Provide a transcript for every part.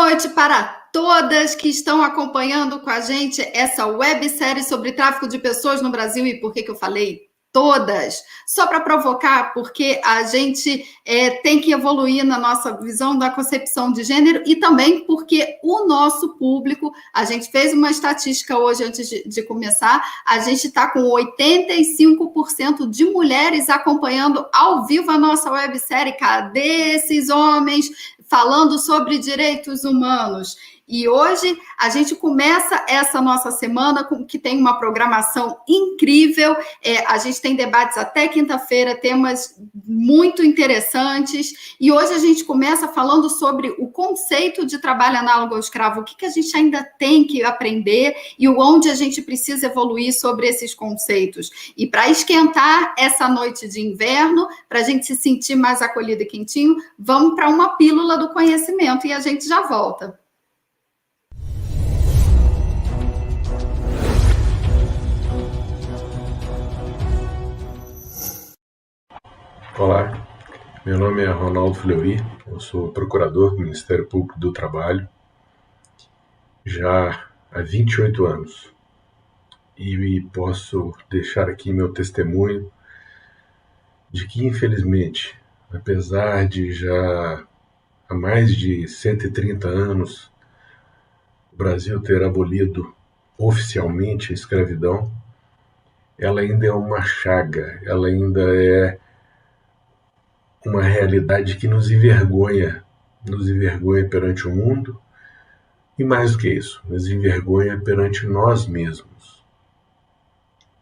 noite para todas que estão acompanhando com a gente essa websérie sobre tráfico de pessoas no Brasil. E por que eu falei todas? Só para provocar, porque a gente tem que evoluir na nossa visão da concepção de gênero e também porque o nosso público, a gente fez uma estatística hoje antes de começar, a gente está com 85% de mulheres acompanhando ao vivo a nossa websérie. Cadê esses homens falando sobre direitos humanos? E hoje a gente começa essa nossa semana que tem uma programação incrível. A gente tem debates até quinta-feira, temas muito interessantes. E hoje a gente começa falando sobre o conceito de trabalho análogo ao escravo, o que a gente ainda tem que aprender e onde a gente precisa evoluir sobre esses conceitos. E para esquentar essa noite de inverno, para a gente se sentir mais acolhido e quentinho, vamos para uma pílula do conhecimento e a gente já volta. Olá, meu nome é Ronaldo Fleury, eu sou procurador do Ministério Público do Trabalho já há 28 anos e posso deixar aqui meu testemunho de que, infelizmente, apesar de já há mais de 130 anos o Brasil ter abolido oficialmente a escravidão, ela ainda é uma chaga, ela ainda é uma realidade que nos envergonha perante o mundo e, mais do que isso, nos envergonha perante nós mesmos,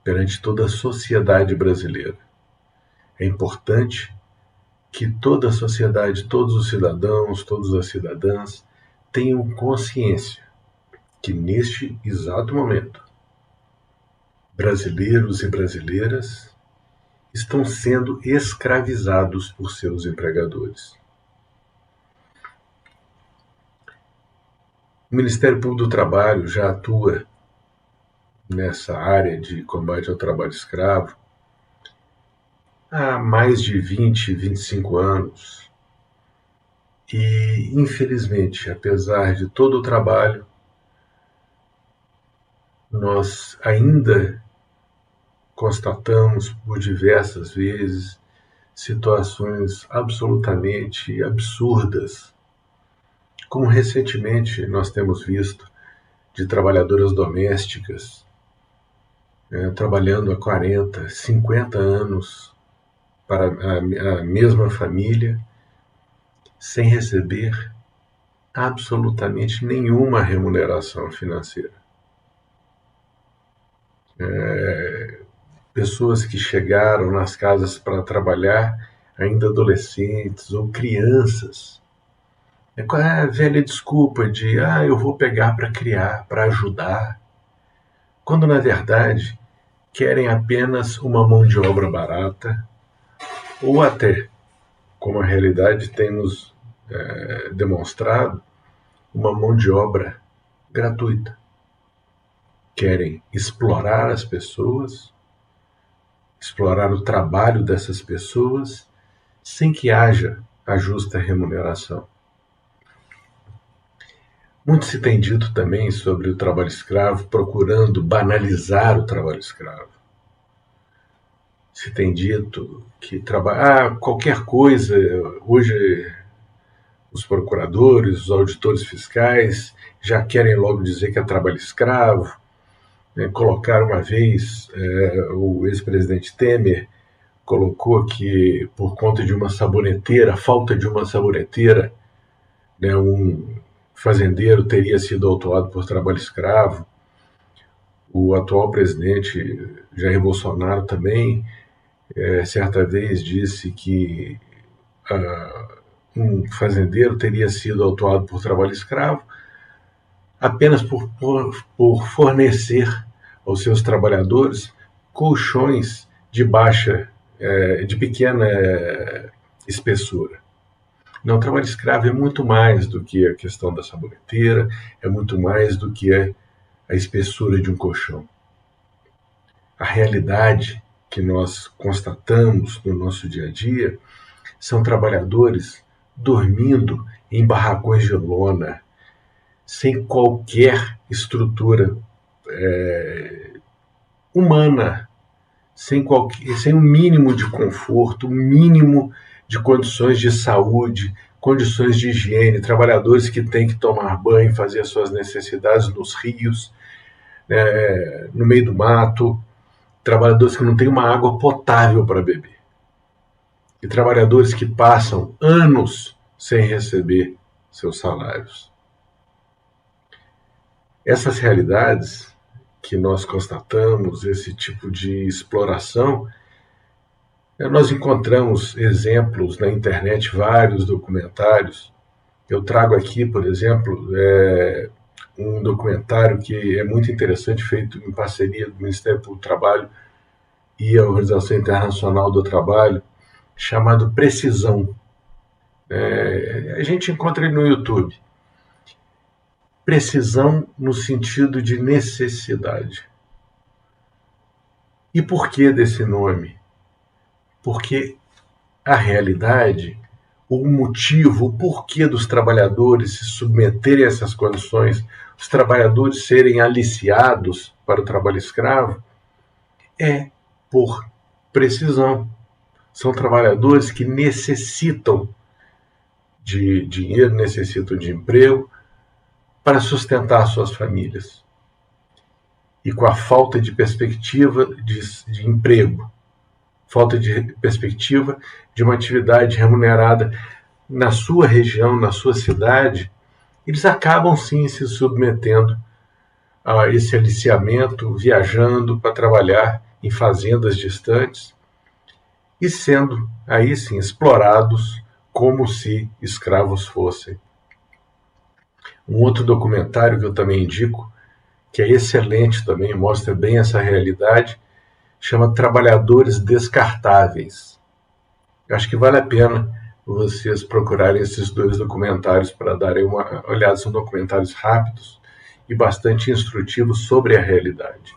perante toda a sociedade brasileira. É importante que toda a sociedade, todos os cidadãos, todas as cidadãs tenham consciência que neste exato momento, brasileiros e brasileiras estão sendo escravizados por seus empregadores. O Ministério Público do Trabalho já atua nessa área de combate ao trabalho escravo há mais de 20, 25 anos. E, infelizmente, apesar de todo o trabalho, nós ainda constatamos por diversas vezes situações absolutamente absurdas, como recentemente nós temos visto de trabalhadoras domésticas trabalhando há 40, 50 anos para a mesma família, sem receber absolutamente nenhuma remuneração financeira. Pessoas que chegaram nas casas para trabalhar, ainda adolescentes ou crianças, com a velha desculpa de eu vou pegar para criar, para ajudar, quando na verdade querem apenas uma mão de obra barata, ou até, como a realidade tem nos demonstrado, uma mão de obra gratuita. Querem explorar as pessoas, explorar o trabalho dessas pessoas, sem que haja a justa remuneração. Muito se tem dito também sobre o trabalho escravo, procurando banalizar o trabalho escravo. Se tem dito que qualquer coisa, hoje os procuradores, os auditores fiscais já querem logo dizer que é trabalho escravo. Colocaram uma vez, o ex-presidente Temer colocou que, por conta de uma saboneteira, falta de uma saboneteira, um fazendeiro teria sido autuado por trabalho escravo. O atual presidente Jair Bolsonaro também, certa vez, disse que um fazendeiro teria sido autuado por trabalho escravo apenas por fornecer aos seus trabalhadores colchões de pequena espessura. Não, o trabalho escravo é muito mais do que a questão da saboneteira, é muito mais do que a espessura de um colchão. A realidade que nós constatamos no nosso dia a dia são trabalhadores dormindo em barracões de lona, sem qualquer estrutura humana, sem um mínimo de conforto, um mínimo de condições de saúde, condições de higiene, trabalhadores que têm que tomar banho, fazer as suas necessidades nos rios, no meio do mato, trabalhadores que não têm uma água potável para beber, e trabalhadores que passam anos sem receber seus salários. Essas realidades que nós constatamos, esse tipo de exploração, nós encontramos exemplos na internet, vários documentários. Eu trago aqui, por exemplo, um documentário que é muito interessante, feito em parceria do Ministério do Trabalho e a Organização Internacional do Trabalho, chamado Precisão. A gente encontra ele no YouTube. Precisão no sentido de necessidade. E por que desse nome? Porque a realidade, o motivo, o porquê dos trabalhadores se submeterem a essas condições, os trabalhadores serem aliciados para o trabalho escravo, é por precisão. São trabalhadores que necessitam de dinheiro, necessitam de emprego para sustentar suas famílias. E com a falta de perspectiva de emprego, falta de perspectiva de uma atividade remunerada na sua região, na sua cidade, eles acabam sim se submetendo a esse aliciamento, viajando para trabalhar em fazendas distantes e sendo aí sim explorados como se escravos fossem. Um outro documentário que eu também indico, que é excelente também, mostra bem essa realidade, chama Trabalhadores Descartáveis. Eu acho que vale a pena vocês procurarem esses dois documentários para darem uma olhada. São documentários rápidos e bastante instrutivos sobre a realidade.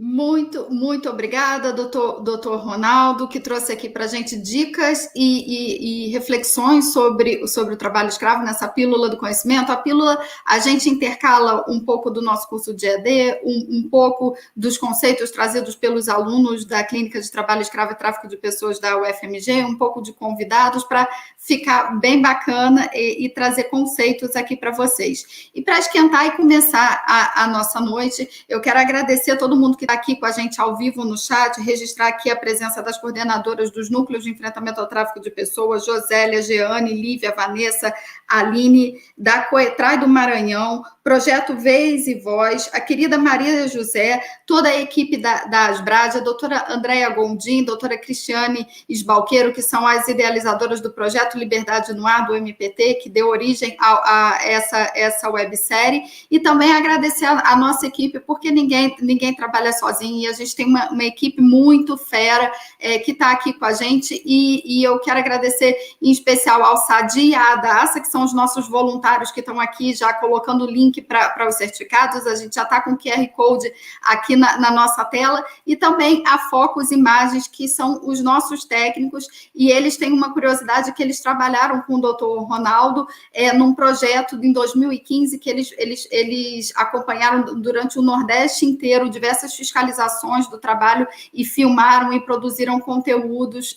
Muito, muito obrigada, doutor Ronaldo, que trouxe aqui para a gente dicas e reflexões sobre o trabalho escravo nessa pílula do conhecimento. A pílula, a gente intercala um pouco do nosso curso de EAD, um pouco dos conceitos trazidos pelos alunos da Clínica de Trabalho Escravo e Tráfico de Pessoas da UFMG, um pouco de convidados para ficar bem bacana e trazer conceitos aqui para vocês. E para esquentar e começar a nossa noite, eu quero agradecer a todo mundo que está aqui com a gente ao vivo no chat, registrar aqui a presença das coordenadoras dos núcleos de enfrentamento ao tráfico de pessoas, Josélia, Jeane, Lívia, Vanessa, Aline, da Coetrai do Maranhão, Projeto Vez e Voz, a querida Maria José, toda a equipe da Asbrad, a doutora Andréia Gondim, doutora Cristiane Esbalqueiro, que são as idealizadoras do projeto Liberdade no Ar, do MPT, que deu origem a essa websérie, e também agradecer a nossa equipe, porque ninguém trabalha sozinho, e a gente tem uma equipe muito fera que está aqui com a gente, e eu quero agradecer em especial ao Sadi e à Adassa, que são os nossos voluntários que estão aqui já colocando o link para os certificados. A gente já está com o QR Code aqui na nossa tela, e também a Focus Imagens, que são os nossos técnicos, e eles têm uma curiosidade que eles trabalharam com o doutor Ronaldo num projeto em 2015 que eles acompanharam durante o Nordeste inteiro diversas fiscalizações do trabalho e filmaram e produziram conteúdos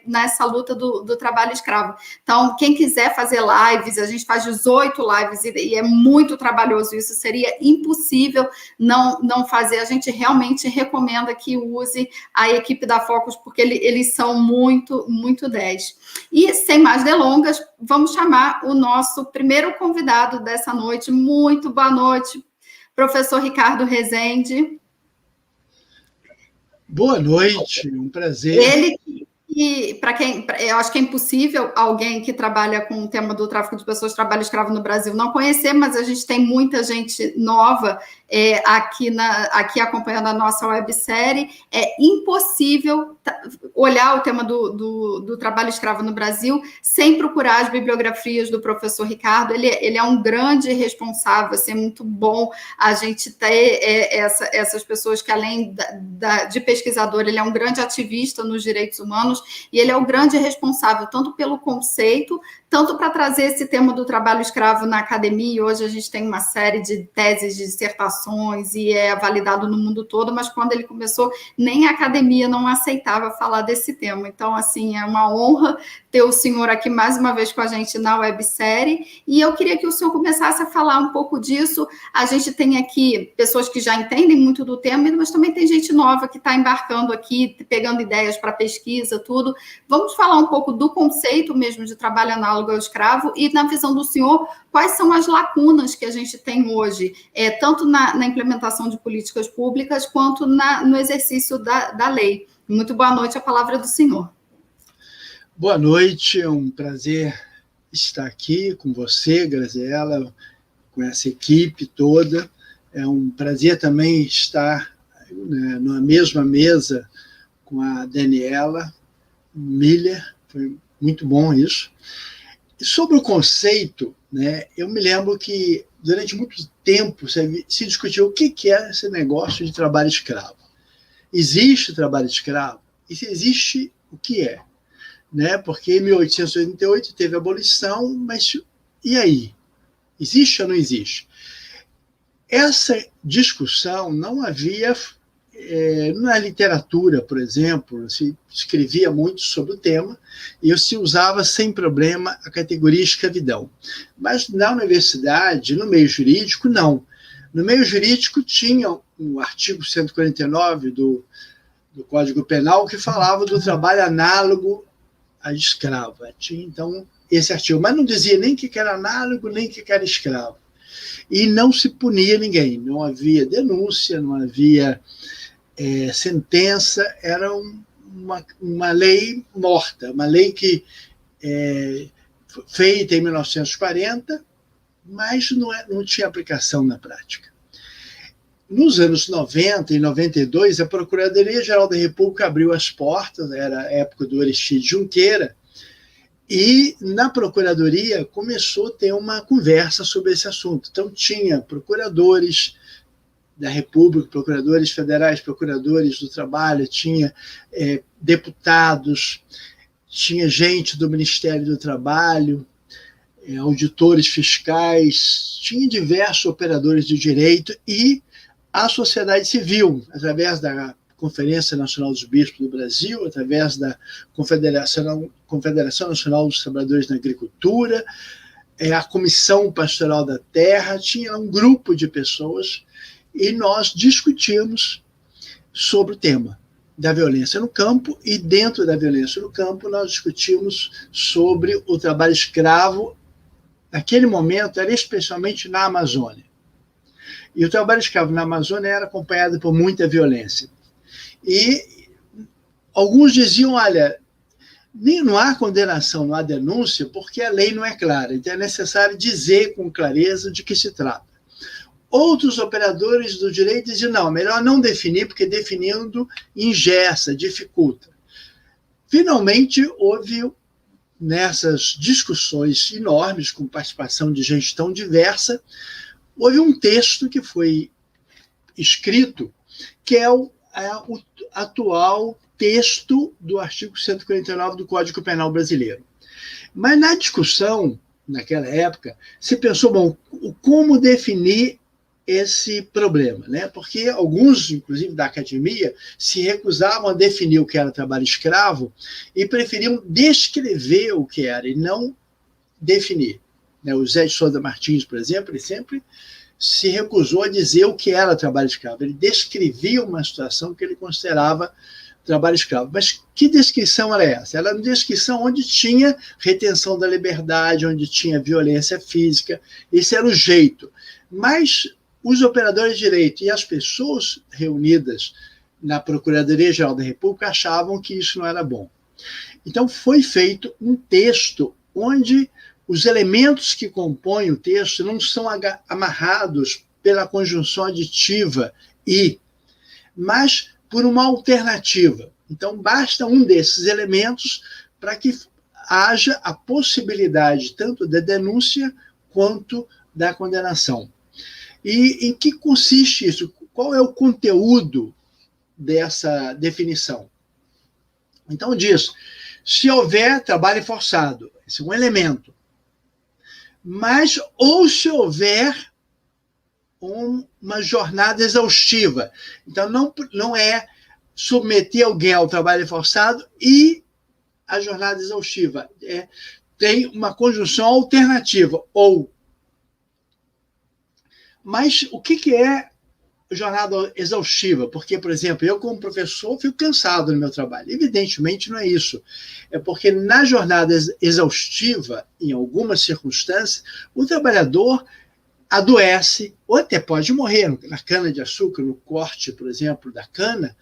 nessa luta do trabalho escravo. Então, quem quiser fazer lives, a gente faz 18 lives e é muito trabalhoso, isso seria impossível não fazer. A gente realmente recomenda que use a equipe da Focus, porque eles são muito, muito 10. E, sem mais delongas, vamos chamar o nosso primeiro convidado dessa noite. Muito boa noite, professor Ricardo Rezende. Boa noite, um prazer. Ele, eu acho que é impossível alguém que trabalha com o tema do tráfico de pessoas, trabalho escravo no Brasil, não conhecer, mas a gente tem muita gente nova aqui acompanhando a nossa websérie. É impossível olhar o tema do trabalho escravo no Brasil sem procurar as bibliografias do professor Ricardo. Ele é um grande responsável, assim, é muito bom a gente ter essas pessoas que, além de pesquisador, ele é um grande ativista nos direitos humanos, anos, e ele é o grande responsável tanto pelo conceito, tanto para trazer esse tema do trabalho escravo na academia, e hoje a gente tem uma série de teses, de dissertações, e é validado no mundo todo, mas quando ele começou, nem a academia não aceitava falar desse tema. Então, assim, é uma honra ter o senhor aqui mais uma vez com a gente na websérie, e eu queria que o senhor começasse a falar um pouco disso. A gente tem aqui pessoas que já entendem muito do tema, mas também tem gente nova que está embarcando aqui, pegando ideias para pesquisa, tudo. Vamos falar um pouco do conceito mesmo de trabalho análogo ao escravo e, na visão do senhor, quais são as lacunas que a gente tem hoje, tanto na implementação de políticas públicas quanto no exercício da lei. Muito boa noite, a palavra é do senhor. Boa noite, é um prazer estar aqui com você, Graziela, com essa equipe toda. É um prazer também estar, né, na mesma mesa com a Daniela Miller, foi muito bom isso. E sobre o conceito, né, eu me lembro que durante muito tempo se discutiu o que é esse negócio de trabalho escravo. Existe trabalho escravo? E se existe, o que é? Né? Porque em 1888 teve a abolição, mas e aí? Existe ou não existe? Essa discussão não havia na literatura, por exemplo, se escrevia muito sobre o tema e se usava sem problema a categoria escravidão. Mas na universidade, no meio jurídico, não. No meio jurídico tinha o artigo 149 do Código Penal que falava do trabalho análogo a escravo. Tinha, então, esse artigo. Mas não dizia nem que era análogo, nem que era escravo. E não se punia ninguém. Não havia denúncia, não havia sentença. Era uma lei morta, uma lei que feita em 1940, mas não tinha aplicação na prática. Nos anos 90 e 92, a Procuradoria-Geral da República abriu as portas, era a época do Aristides Junqueira, e na Procuradoria começou a ter uma conversa sobre esse assunto. Então, tinha procuradores da República, procuradores federais, procuradores do trabalho, tinha deputados, tinha gente do Ministério do Trabalho, auditores fiscais, tinha diversos operadores de direito e a sociedade civil, através da Conferência Nacional dos Bispos do Brasil, através da Confederação Nacional dos Trabalhadores na Agricultura, a Comissão Pastoral da Terra, tinha um grupo de pessoas e nós discutimos sobre o tema da violência no campo e dentro da violência no campo nós discutimos sobre o trabalho escravo. Naquele momento era especialmente na Amazônia. E o trabalho escravo na Amazônia era acompanhado por muita violência. E alguns diziam, olha, não há condenação, não há denúncia, porque a lei não é clara. Então é necessário dizer com clareza de que se trata. Outros operadores do direito diziam, não, melhor não definir, porque definindo engessa, dificulta. Finalmente, houve, nessas discussões enormes, com participação de gente tão diversa, houve um texto que foi escrito, que é o atual texto do artigo 149 do Código Penal brasileiro. Mas na discussão, naquela época, se pensou, bom, como definir esse problema, né? Porque alguns, inclusive da academia, se recusavam a definir o que era trabalho escravo e preferiam descrever o que era e não definir. O Zé de Souza Martins, por exemplo, ele sempre se recusou a dizer o que era trabalho escravo. Ele descrevia uma situação que ele considerava trabalho escravo. Mas que descrição era essa? Era uma descrição onde tinha retenção da liberdade, onde tinha violência física. Esse era o jeito. Mas os operadores de direito e as pessoas reunidas na Procuradoria-Geral da República achavam que isso não era bom. Então, foi feito um texto onde os elementos que compõem o texto não são amarrados pela conjunção aditiva e, mas por uma alternativa. Então, basta um desses elementos para que haja a possibilidade tanto da denúncia quanto da condenação. E em que consiste isso? Qual é o conteúdo dessa definição? Então, diz, se houver trabalho forçado, esse é um elemento, mas ou se houver uma jornada exaustiva. Então, não é submeter alguém ao trabalho forçado e a jornada exaustiva. Tem uma conjunção alternativa, ou. Mas o que é jornada exaustiva? Porque, por exemplo, eu como professor fico cansado no meu trabalho. Evidentemente não é isso. É porque na jornada exaustiva, em algumas circunstâncias, o trabalhador adoece ou até pode morrer. Na cana-de-açúcar, no corte, por exemplo, da cana,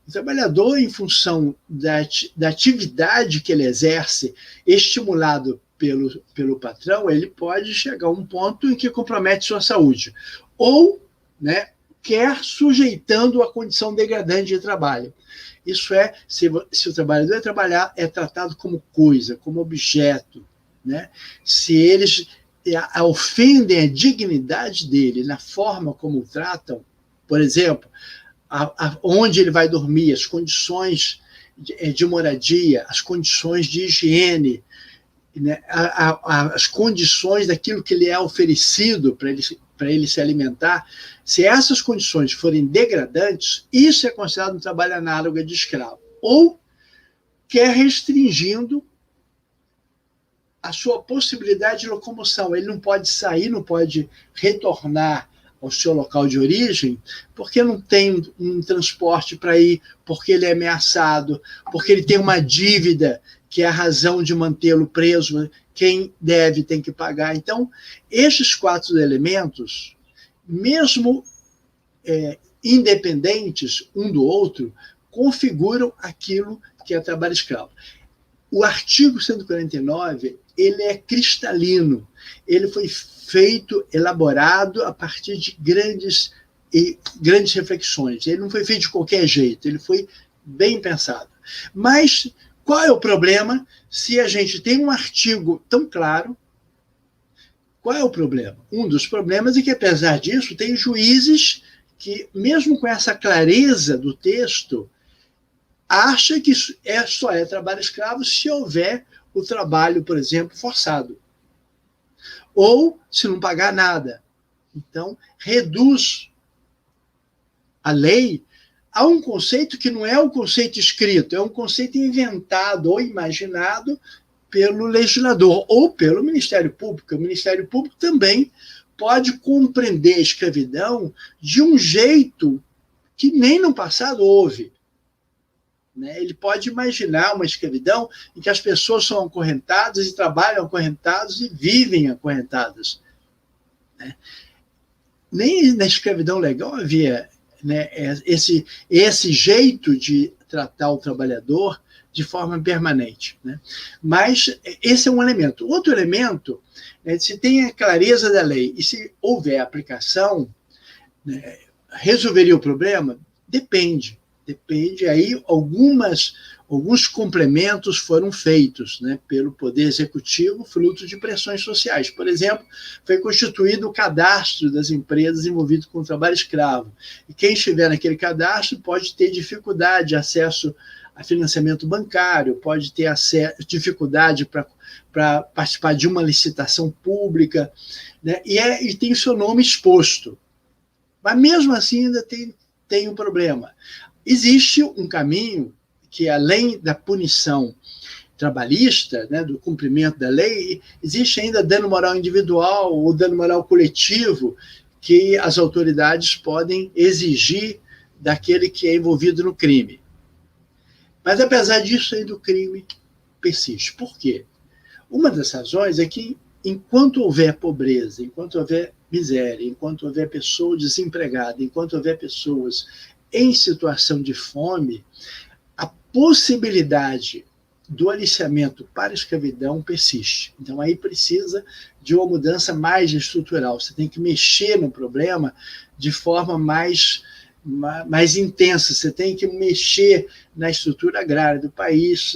o trabalhador, em função da atividade que ele exerce, estimulado pelo patrão, ele pode chegar a um ponto em que compromete sua saúde. Ou, né, quer sujeitando a condição degradante de trabalho. Isso é, se o trabalhador trabalhar, é tratado como coisa, como objeto. Né? Se eles ofendem a dignidade dele na forma como o tratam, por exemplo, onde ele vai dormir, as condições de moradia, as condições de higiene, né, as condições daquilo que lhe é oferecido para ele se alimentar, se essas condições forem degradantes, isso é considerado um trabalho análogo de escravo. Ou quer restringindo a sua possibilidade de locomoção. Ele não pode sair, não pode retornar ao seu local de origem, porque não tem um transporte para ir, porque ele é ameaçado, porque ele tem uma dívida que é a razão de mantê-lo preso, quem deve tem que pagar. Então, estes 4 elementos, mesmo independentes um do outro, configuram aquilo que é trabalho escravo. O artigo 149, ele é cristalino, ele foi feito, elaborado a partir de grandes reflexões. Ele não foi feito de qualquer jeito, ele foi bem pensado. Mas qual é o problema se a gente tem um artigo tão claro? Qual é o problema? Um dos problemas é que, apesar disso, tem juízes que, mesmo com essa clareza do texto, acham que só é trabalho escravo se houver o trabalho, por exemplo, forçado. Ou se não pagar nada. Então, reduz a lei a um conceito que não é um conceito escrito, é um conceito inventado ou imaginado pelo legislador ou pelo Ministério Público. O Ministério Público também pode compreender a escravidão de um jeito que nem no passado houve. Ele pode imaginar uma escravidão em que as pessoas são acorrentadas e trabalham acorrentadas e vivem acorrentadas. Nem na escravidão legal havia esse jeito de tratar o trabalhador de forma permanente. Mas esse é um elemento. Outro elemento, se tem a clareza da lei e se houver aplicação, resolveria o problema? Depende, aí alguns complementos foram feitos pelo Poder Executivo, fruto de pressões sociais. Por exemplo, foi constituído o cadastro das empresas envolvidas com o trabalho escravo. E quem estiver naquele cadastro pode ter dificuldade de acesso a financiamento bancário, pode ter dificuldade para participar de uma licitação pública, e tem o seu nome exposto. Mas mesmo assim ainda tem um problema. Existe um caminho que, além da punição trabalhista, do cumprimento da lei, existe ainda dano moral individual ou dano moral coletivo que as autoridades podem exigir daquele que é envolvido no crime. Mas, apesar disso, ainda o crime persiste. Por quê? Uma das razões é que, enquanto houver pobreza, enquanto houver miséria, enquanto houver pessoa desempregada, enquanto houver pessoas em situação de fome, a possibilidade do aliciamento para a escravidão persiste. Então, aí precisa de uma mudança mais estrutural. Você tem que mexer no problema de forma mais mais intensa, você tem que mexer na estrutura agrária do país,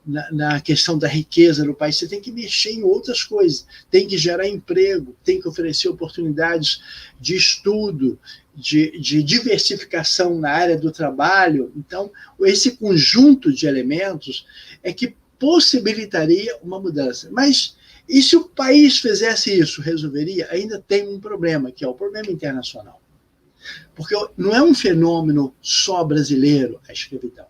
na questão da riqueza do país, você tem que mexer em outras coisas, tem que gerar emprego, tem que oferecer oportunidades de estudo, de diversificação na área do trabalho. Então, esse conjunto de elementos é que possibilitaria uma mudança. Mas e se o país fizesse isso, resolveria? Ainda tem um problema, que é o problema internacional. Porque não é um fenômeno só brasileiro a escravidão.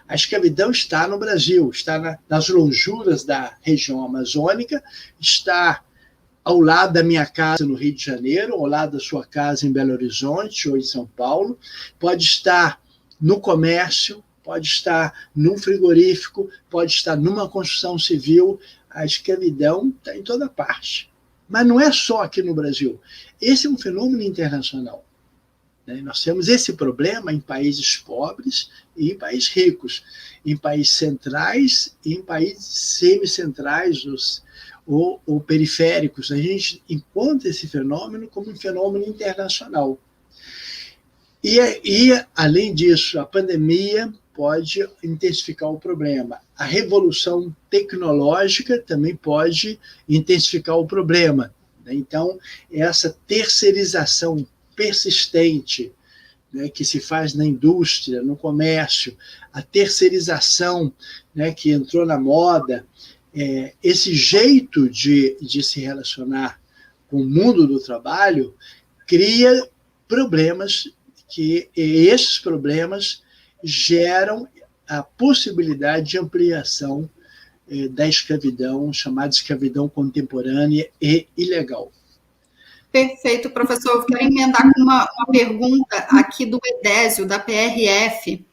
A escravidão está no Brasil, está nas lonjuras da região amazônica, está ao lado da minha casa no Rio de Janeiro, ao lado da sua casa em Belo Horizonte ou em São Paulo, pode estar no comércio, pode estar num frigorífico, pode estar numa construção civil. A escravidão está em toda parte. Mas não é só aqui no Brasil. Esse é um fenômeno internacional. Nós temos esse problema em países pobres e em países ricos, em países centrais e em países semicentrais ou periféricos. A gente encontra esse fenômeno como um fenômeno internacional. E, além disso, a pandemia pode intensificar o problema. A revolução tecnológica também pode intensificar o problema. Então, essa terceirização persistente, que se faz na indústria, no comércio, a terceirização, que entrou na moda, esse jeito de se relacionar com o mundo do trabalho cria problemas e esses problemas geram a possibilidade de ampliação da escravidão, chamada escravidão contemporânea e ilegal. Perfeito, professor. Eu quero emendar com uma pergunta aqui do Edésio, da PRF.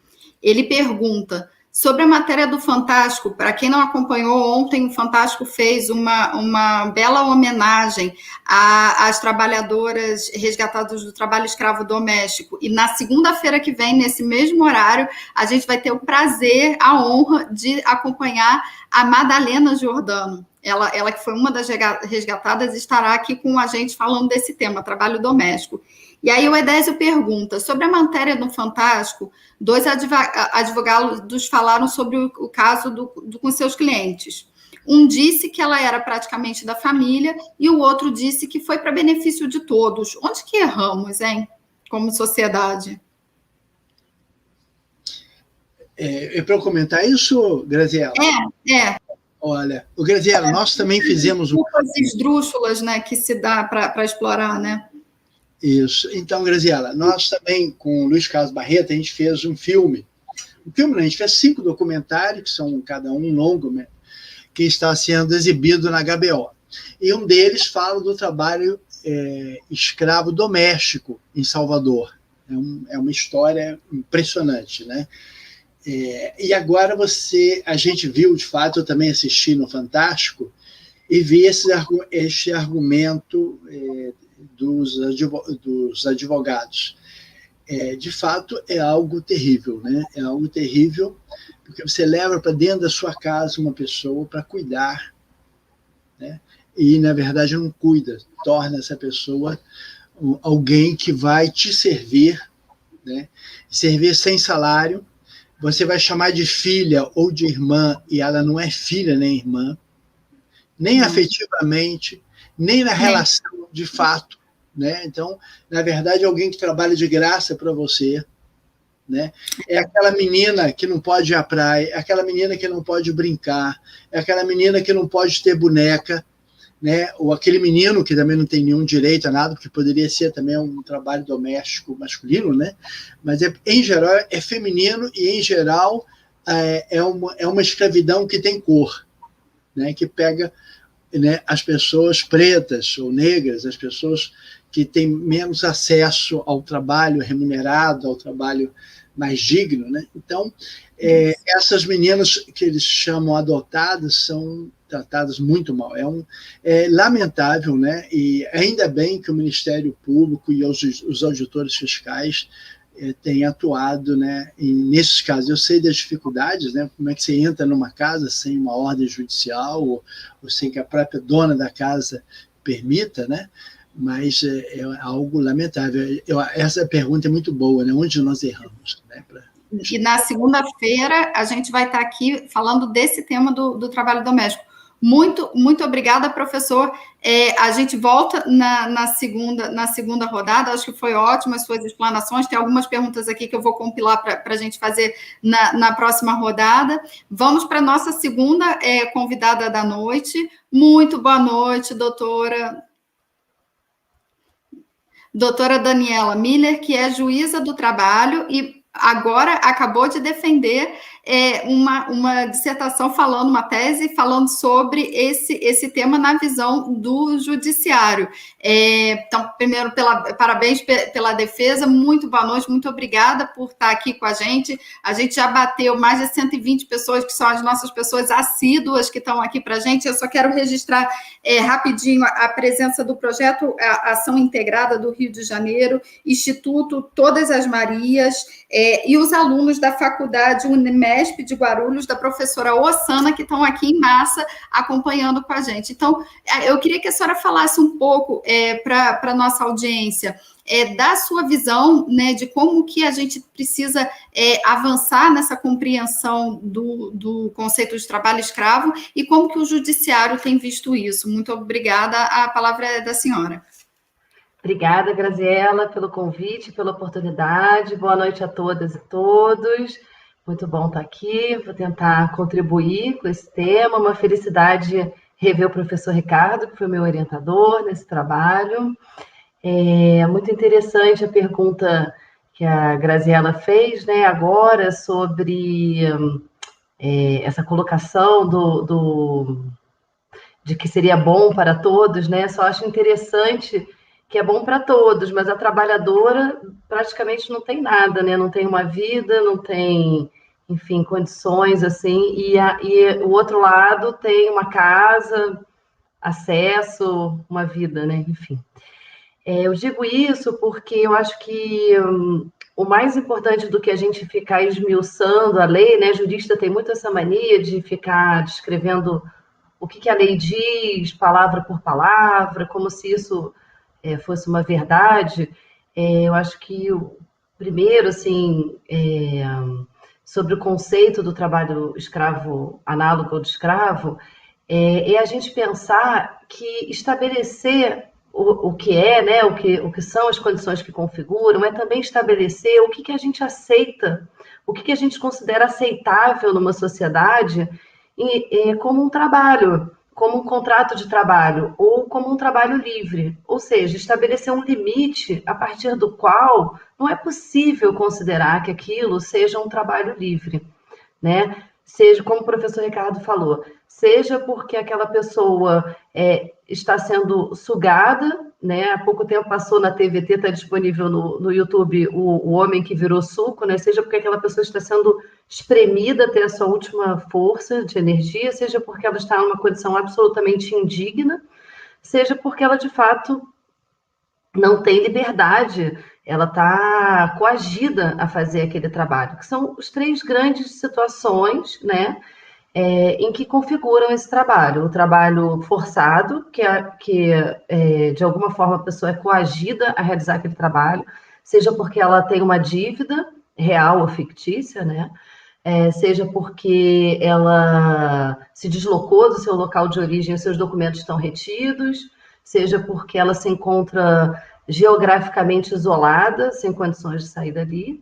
Ele pergunta sobre a matéria do Fantástico. Para quem não acompanhou, ontem o Fantástico fez uma bela homenagem às trabalhadoras resgatadas do trabalho escravo doméstico. E na segunda-feira que vem, nesse mesmo horário, a gente vai ter o prazer, a honra de acompanhar a Madalena Giordano. Ela que foi uma das resgatadas, estará aqui com a gente falando desse tema, trabalho doméstico. E aí o Edésio pergunta, sobre a matéria do Fantástico, 2 advogados falaram sobre o caso com seus clientes. Um disse que ela era praticamente da família e o outro disse que foi para benefício de todos. Onde que erramos, hein, como sociedade? Para eu comentar isso, Graziela? Olha, o Graziela, nós também fizemos... Desculpas esdrúxulas, que se dá para explorar, Isso. Então, Graziela, nós também, com o Luiz Carlos Barreto, a gente fez um filme. A gente fez 5 documentários, que são cada um longo, que está sendo exibido na HBO. E um deles fala do trabalho escravo doméstico em Salvador. É uma história impressionante, e agora a gente viu, de fato, eu também assisti no Fantástico, e vi esse argumento dos advogados. De fato, é algo terrível, É algo terrível, porque você leva para dentro da sua casa uma pessoa para cuidar, e, na verdade, não cuida, torna essa pessoa alguém que vai te servir, servir sem salário. Você vai chamar de filha ou de irmã, e ela não é filha nem irmã, nem afetivamente, nem na relação de fato. Então, na verdade, é alguém que trabalha de graça para você. É aquela menina que não pode ir à praia, é aquela menina que não pode brincar, é aquela menina que não pode ter boneca, ou aquele menino que também não tem nenhum direito a nada, porque poderia ser também um trabalho doméstico masculino, mas em geral é feminino e em geral é uma escravidão que tem cor, que pega as pessoas pretas ou negras, as pessoas que têm menos acesso ao trabalho remunerado, ao trabalho mais digno. Então, essas meninas que eles chamam adotadas são tratadas muito mal. É lamentável, e ainda bem que o Ministério Público e os auditores fiscais têm atuado nesses casos. Eu sei das dificuldades, como é que você entra numa casa sem uma ordem judicial ou sem que a própria dona da casa permita, mas é algo lamentável. Essa pergunta é muito boa, né? Onde nós erramos? Né? E na segunda-feira a gente vai estar aqui falando desse tema do trabalho doméstico. Muito, muito obrigada, professor. A gente volta na segunda rodada. Acho que foi ótimo as suas explanações. Tem algumas perguntas aqui que eu vou compilar para a gente fazer na próxima rodada. Vamos para a nossa segunda convidada da noite. Muito boa noite, doutora. Doutora Daniela Miller, que é juíza do trabalho e agora acabou de defender uma dissertação uma tese falando sobre esse tema na visão do judiciário. Então, primeiro, parabéns pela defesa, muito boa noite, muito obrigada por estar aqui com a gente já bateu mais de 120 pessoas, que são as nossas pessoas assíduas que estão aqui para a gente. Eu só quero registrar rapidinho a presença do projeto Ação Integrada do Rio de Janeiro, Instituto Todas as Marias, e os alunos da Faculdade Unemesp de Guarulhos, da professora Ossana, que estão aqui em massa acompanhando com a gente. Então, eu queria que a senhora falasse um pouco para a nossa audiência da sua visão, né, de como que a gente precisa avançar nessa compreensão do conceito de trabalho escravo e como que o judiciário tem visto isso. Muito obrigada. A palavra é da senhora. Obrigada, Graziela, pelo convite, pela oportunidade. Boa noite a todas e todos. Muito bom estar aqui. Vou tentar contribuir com esse tema. Uma felicidade rever o professor Ricardo, que foi meu orientador nesse trabalho. É muito interessante a pergunta que a Graziela fez, né, agora sobre essa colocação de que seria bom para todos, né? Só acho interessante que é bom para todos, mas a trabalhadora praticamente não tem nada, né? Não tem uma vida, não tem, enfim, condições, assim, e o outro lado tem uma casa, acesso, uma vida, né? Enfim. Eu digo isso porque eu acho que o mais importante do que a gente ficar esmiuçando a lei, né? Jurista tem muito essa mania de ficar descrevendo o que a lei diz, palavra por palavra, como se isso fosse uma verdade. Eu acho que primeiro, assim, sobre o conceito do trabalho escravo, análogo ao de escravo, é a gente pensar que estabelecer o que é, né, o que são as condições que configuram, é também estabelecer o que a gente aceita, o que a gente considera aceitável numa sociedade como um trabalho, como um contrato de trabalho ou como um trabalho livre, ou seja, estabelecer um limite a partir do qual não é possível considerar que aquilo seja um trabalho livre, né? Seja, como o professor Ricardo falou, seja porque aquela pessoa está sendo sugada, né? Há pouco tempo passou na TVT, está disponível no YouTube, o Homem que Virou Suco, né? Seja porque aquela pessoa está sendo espremida até a sua última força de energia, seja porque ela está numa condição absolutamente indigna, seja porque ela, de fato, não tem liberdade, ela está coagida a fazer aquele trabalho, que são as três grandes situações, né, em que configuram esse trabalho. O trabalho forçado, que de alguma forma a pessoa é coagida a realizar aquele trabalho, seja porque ela tem uma dívida real ou fictícia, né, seja porque ela se deslocou do seu local de origem, os seus documentos estão retidos, seja porque ela se encontra geograficamente isolada, sem condições de sair dali,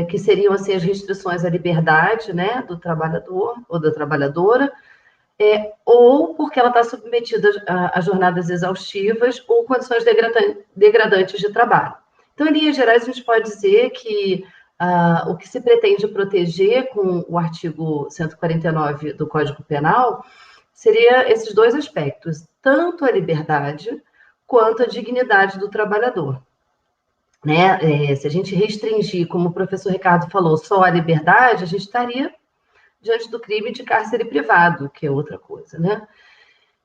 que seriam assim, as restrições à liberdade, né, do trabalhador ou da trabalhadora, ou porque ela está submetida a jornadas exaustivas ou condições degradantes de trabalho. Então, em linhas gerais, a gente pode dizer que o que se pretende proteger com o artigo 149 do Código Penal seria esses dois aspectos, tanto a liberdade quanto a dignidade do trabalhador. Né? Se a gente restringir, como o professor Ricardo falou, só a liberdade, a gente estaria diante do crime de cárcere privado, que é outra coisa, né?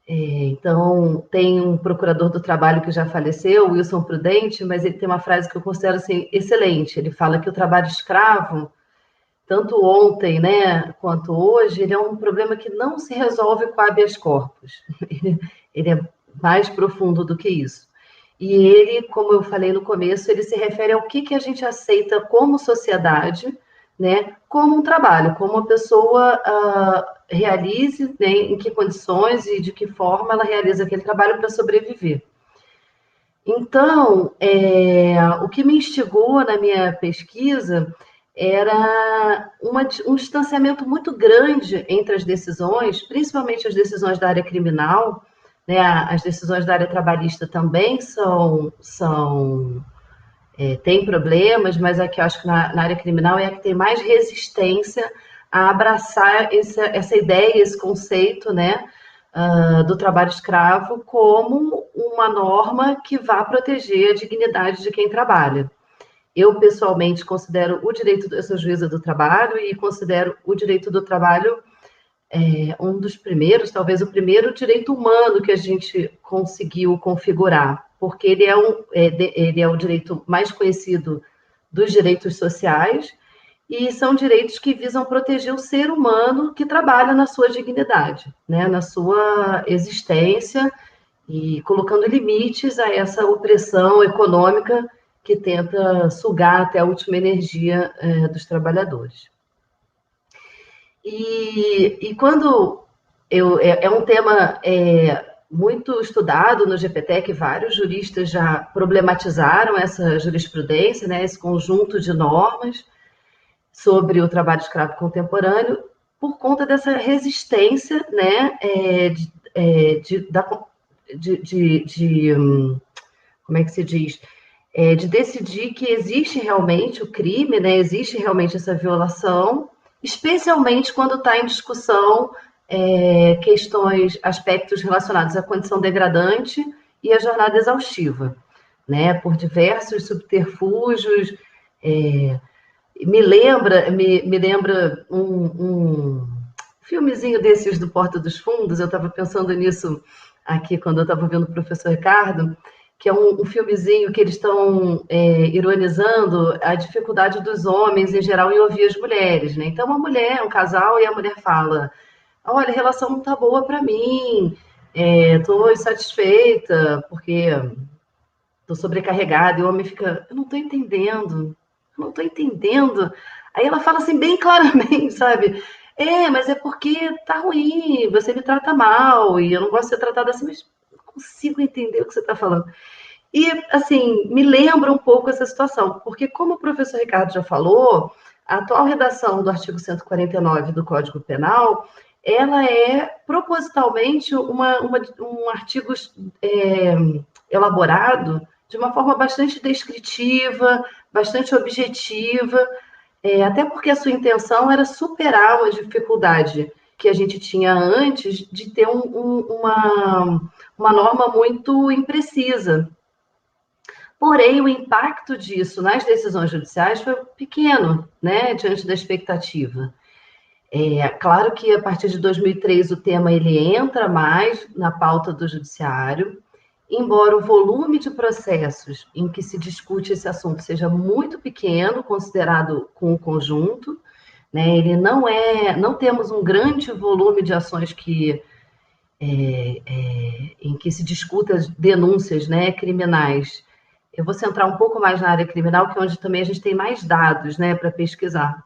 Então, tem um procurador do trabalho que já faleceu, Wilson Prudente, mas ele tem uma frase que eu considero assim, excelente. Ele fala que o trabalho escravo, tanto ontem, né, quanto hoje, ele é um problema que não se resolve com habeas corpus. Ele é mais profundo do que isso. E ele, como eu falei no começo, ele se refere ao que a gente aceita como sociedade, né, como um trabalho, como a pessoa realize, né, em que condições e de que forma ela realiza aquele trabalho para sobreviver. Então, o que me instigou na minha pesquisa era um distanciamento muito grande entre as decisões, principalmente as decisões da área criminal, né, as decisões da área trabalhista também tem problemas, mas a que eu acho que na área criminal é a que tem mais resistência a abraçar essa ideia, esse conceito, né, do trabalho escravo como uma norma que vá proteger a dignidade de quem trabalha. Eu, pessoalmente, considero eu sou juíza do trabalho e considero o direito do trabalho um dos primeiros, talvez o primeiro direito humano que a gente conseguiu configurar, porque ele é o direito mais conhecido dos direitos sociais e são direitos que visam proteger o ser humano que trabalha na sua dignidade, né, na sua existência e colocando limites a essa opressão econômica que tenta sugar até a última energia dos trabalhadores. E quando é um tema muito estudado no GPTEC, vários juristas já problematizaram essa jurisprudência, né, esse conjunto de normas sobre o trabalho escravo contemporâneo, por conta dessa resistência, né, como é que se diz? De decidir que existe realmente o crime, né, existe realmente essa violação, especialmente quando está em discussão aspectos relacionados à condição degradante e à jornada exaustiva, né, por diversos subterfúgios. Me lembra um filmezinho desses do Porta dos Fundos, eu estava pensando nisso aqui quando eu estava ouvindo o professor Ricardo, que é um filmezinho que eles estão ironizando a dificuldade dos homens, em geral, em ouvir as mulheres, né? Então, uma mulher, um casal, e a mulher fala, olha, a relação não está boa para mim, estou insatisfeita, porque estou sobrecarregada, e o homem fica, eu não estou entendendo. Aí ela fala assim, bem claramente, sabe? Mas é porque tá ruim, você me trata mal, e eu não gosto de ser tratada assim, mas não consigo entender o que você está falando. E, assim, me lembra um pouco essa situação, porque como o professor Ricardo já falou, a atual redação do artigo 149 do Código Penal, ela é propositalmente um artigo elaborado de uma forma bastante descritiva, bastante objetiva, até porque a sua intenção era superar uma dificuldade que a gente tinha antes de ter uma norma muito imprecisa. Porém, o impacto disso nas decisões judiciais foi pequeno, né, diante da expectativa. Claro que a partir de 2003 o tema ele entra mais na pauta do judiciário, embora o volume de processos em que se discute esse assunto seja muito pequeno, considerado com o conjunto, né, ele não temos um grande volume de ações em que se discuta denúncias, né, criminais. Eu vou centrar um pouco mais na área criminal, que é onde também a gente tem mais dados, né, para pesquisar.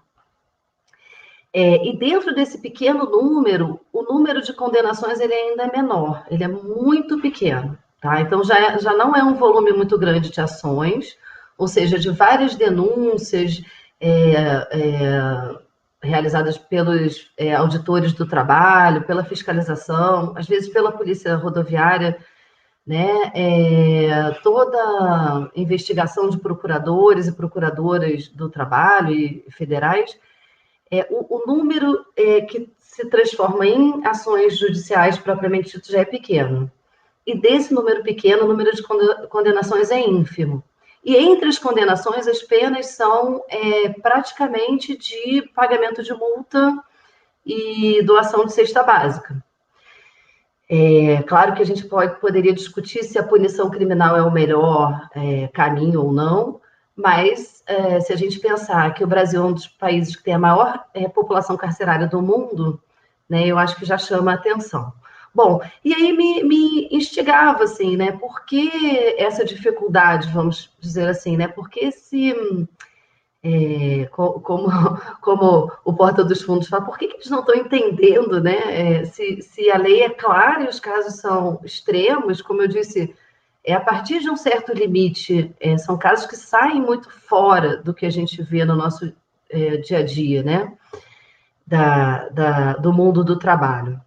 E dentro desse pequeno número, o número de condenações ele ainda é menor, ele é muito pequeno. Tá? Então, já não é um volume muito grande de ações, ou seja, de várias denúncias realizadas pelos auditores do trabalho, pela fiscalização, às vezes pela polícia rodoviária, né? Toda investigação de procuradores e procuradoras do trabalho e federais, o número que se transforma em ações judiciais propriamente dito já é pequeno. E desse número pequeno, o número de condenações é ínfimo. E entre as condenações, as penas são praticamente de pagamento de multa e doação de cesta básica. Claro que a gente poderia discutir se a punição criminal é o melhor caminho ou não, mas se a gente pensar que o Brasil é um dos países que tem a maior população carcerária do mundo, né, eu acho que já chama a atenção. Bom, e aí me instigava, assim, né? Por que essa dificuldade, vamos dizer assim, né? Porque se, como o Porta dos Fundos fala, por que eles não estão entendendo, né? Se a lei é clara e os casos são extremos, como eu disse, a partir de um certo limite, são casos que saem muito fora do que a gente vê no nosso dia a dia, né? Do mundo do trabalho.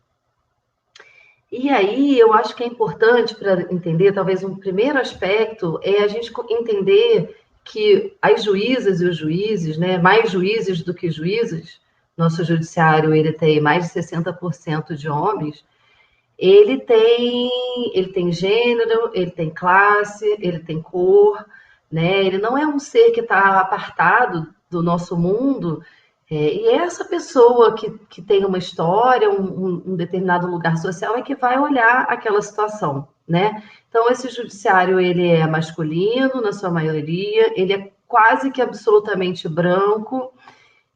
E aí, eu acho que é importante para entender, talvez um primeiro aspecto, é a gente entender que as juízas e os juízes, né, mais juízes do que juízes, nosso judiciário ele tem mais de 60% de homens, ele tem gênero, ele tem classe, ele tem cor, né? Ele não é um ser que está apartado do nosso mundo, e essa pessoa que tem uma história, um determinado lugar social, é que vai olhar aquela situação, né? Então, esse judiciário, ele é masculino, na sua maioria, ele é quase que absolutamente branco,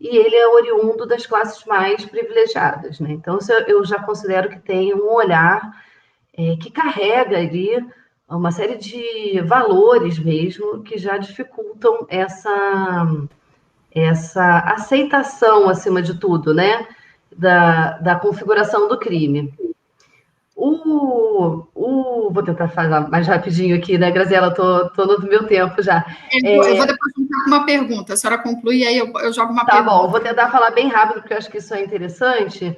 e ele é oriundo das classes mais privilegiadas, né? Então, eu já considero que tem um olhar que carrega ali uma série de valores mesmo que já dificultam essa aceitação, acima de tudo, né, da configuração do crime. Vou tentar falar mais rapidinho aqui, né, Graziela? Tô no meu tempo já. Eu vou depois juntar uma pergunta. A senhora conclui, aí eu jogo uma pergunta. Tá bom, vou tentar falar bem rápido, porque eu acho que isso é interessante.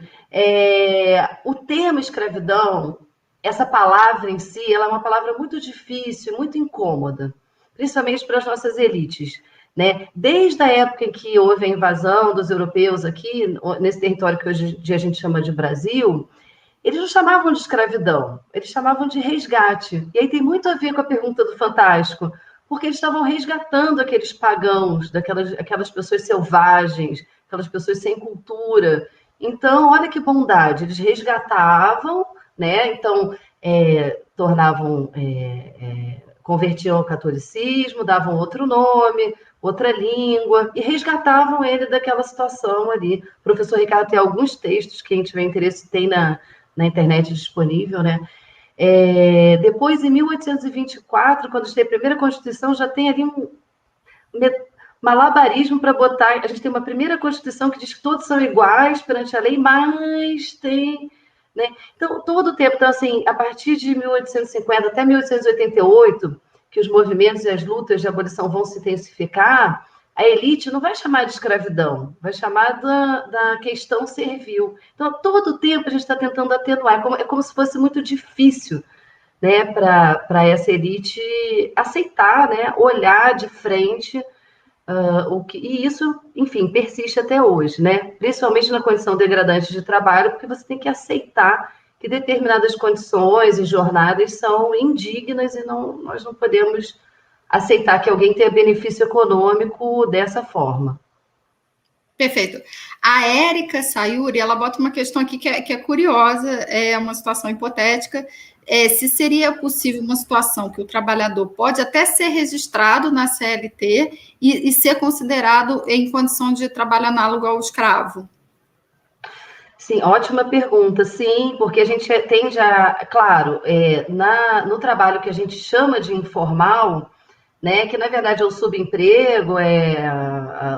O termo escravidão, essa palavra em si, ela é uma palavra muito difícil, muito incômoda, principalmente para as nossas elites, né? Desde a época em que houve a invasão dos europeus aqui, nesse território que hoje em dia a gente chama de Brasil, eles não chamavam de escravidão, eles chamavam de resgate. E aí tem muito a ver com a pergunta do Fantástico, porque eles estavam resgatando aqueles pagãos, aquelas pessoas selvagens, aquelas pessoas sem cultura. Então, olha que bondade, eles resgatavam, né? Então, convertiam ao catolicismo, davam outro nome, outra língua, e resgatavam ele daquela situação ali. O professor Ricardo tem alguns textos, quem tiver interesse tem na internet disponível, né? Depois, em 1824, quando tem a primeira Constituição, já tem ali um malabarismo para botar... A gente tem uma primeira Constituição que diz que todos são iguais perante a lei, mas tem... Né? Então, todo o tempo, então, assim, a partir de 1850 até 1888, que os movimentos e as lutas de abolição vão se intensificar, a elite não vai chamar de escravidão, vai chamar da questão servil. Então, todo o tempo a gente está tentando atenuar, é como se fosse muito difícil, né, para essa elite aceitar, né, olhar de frente e isso, enfim, persiste até hoje, né? Principalmente na condição degradante de trabalho, porque você tem que aceitar que determinadas condições e jornadas são indignas e nós não podemos aceitar que alguém tenha benefício econômico dessa forma. Perfeito. A Érica Sayuri, ela bota uma questão aqui que é curiosa, é uma situação hipotética, se seria possível uma situação que o trabalhador pode até ser registrado na CLT e ser considerado em condição de trabalho análogo ao escravo. Sim, ótima pergunta, sim, porque a gente tem já, claro, no trabalho que a gente chama de informal, né, que na verdade é o subemprego,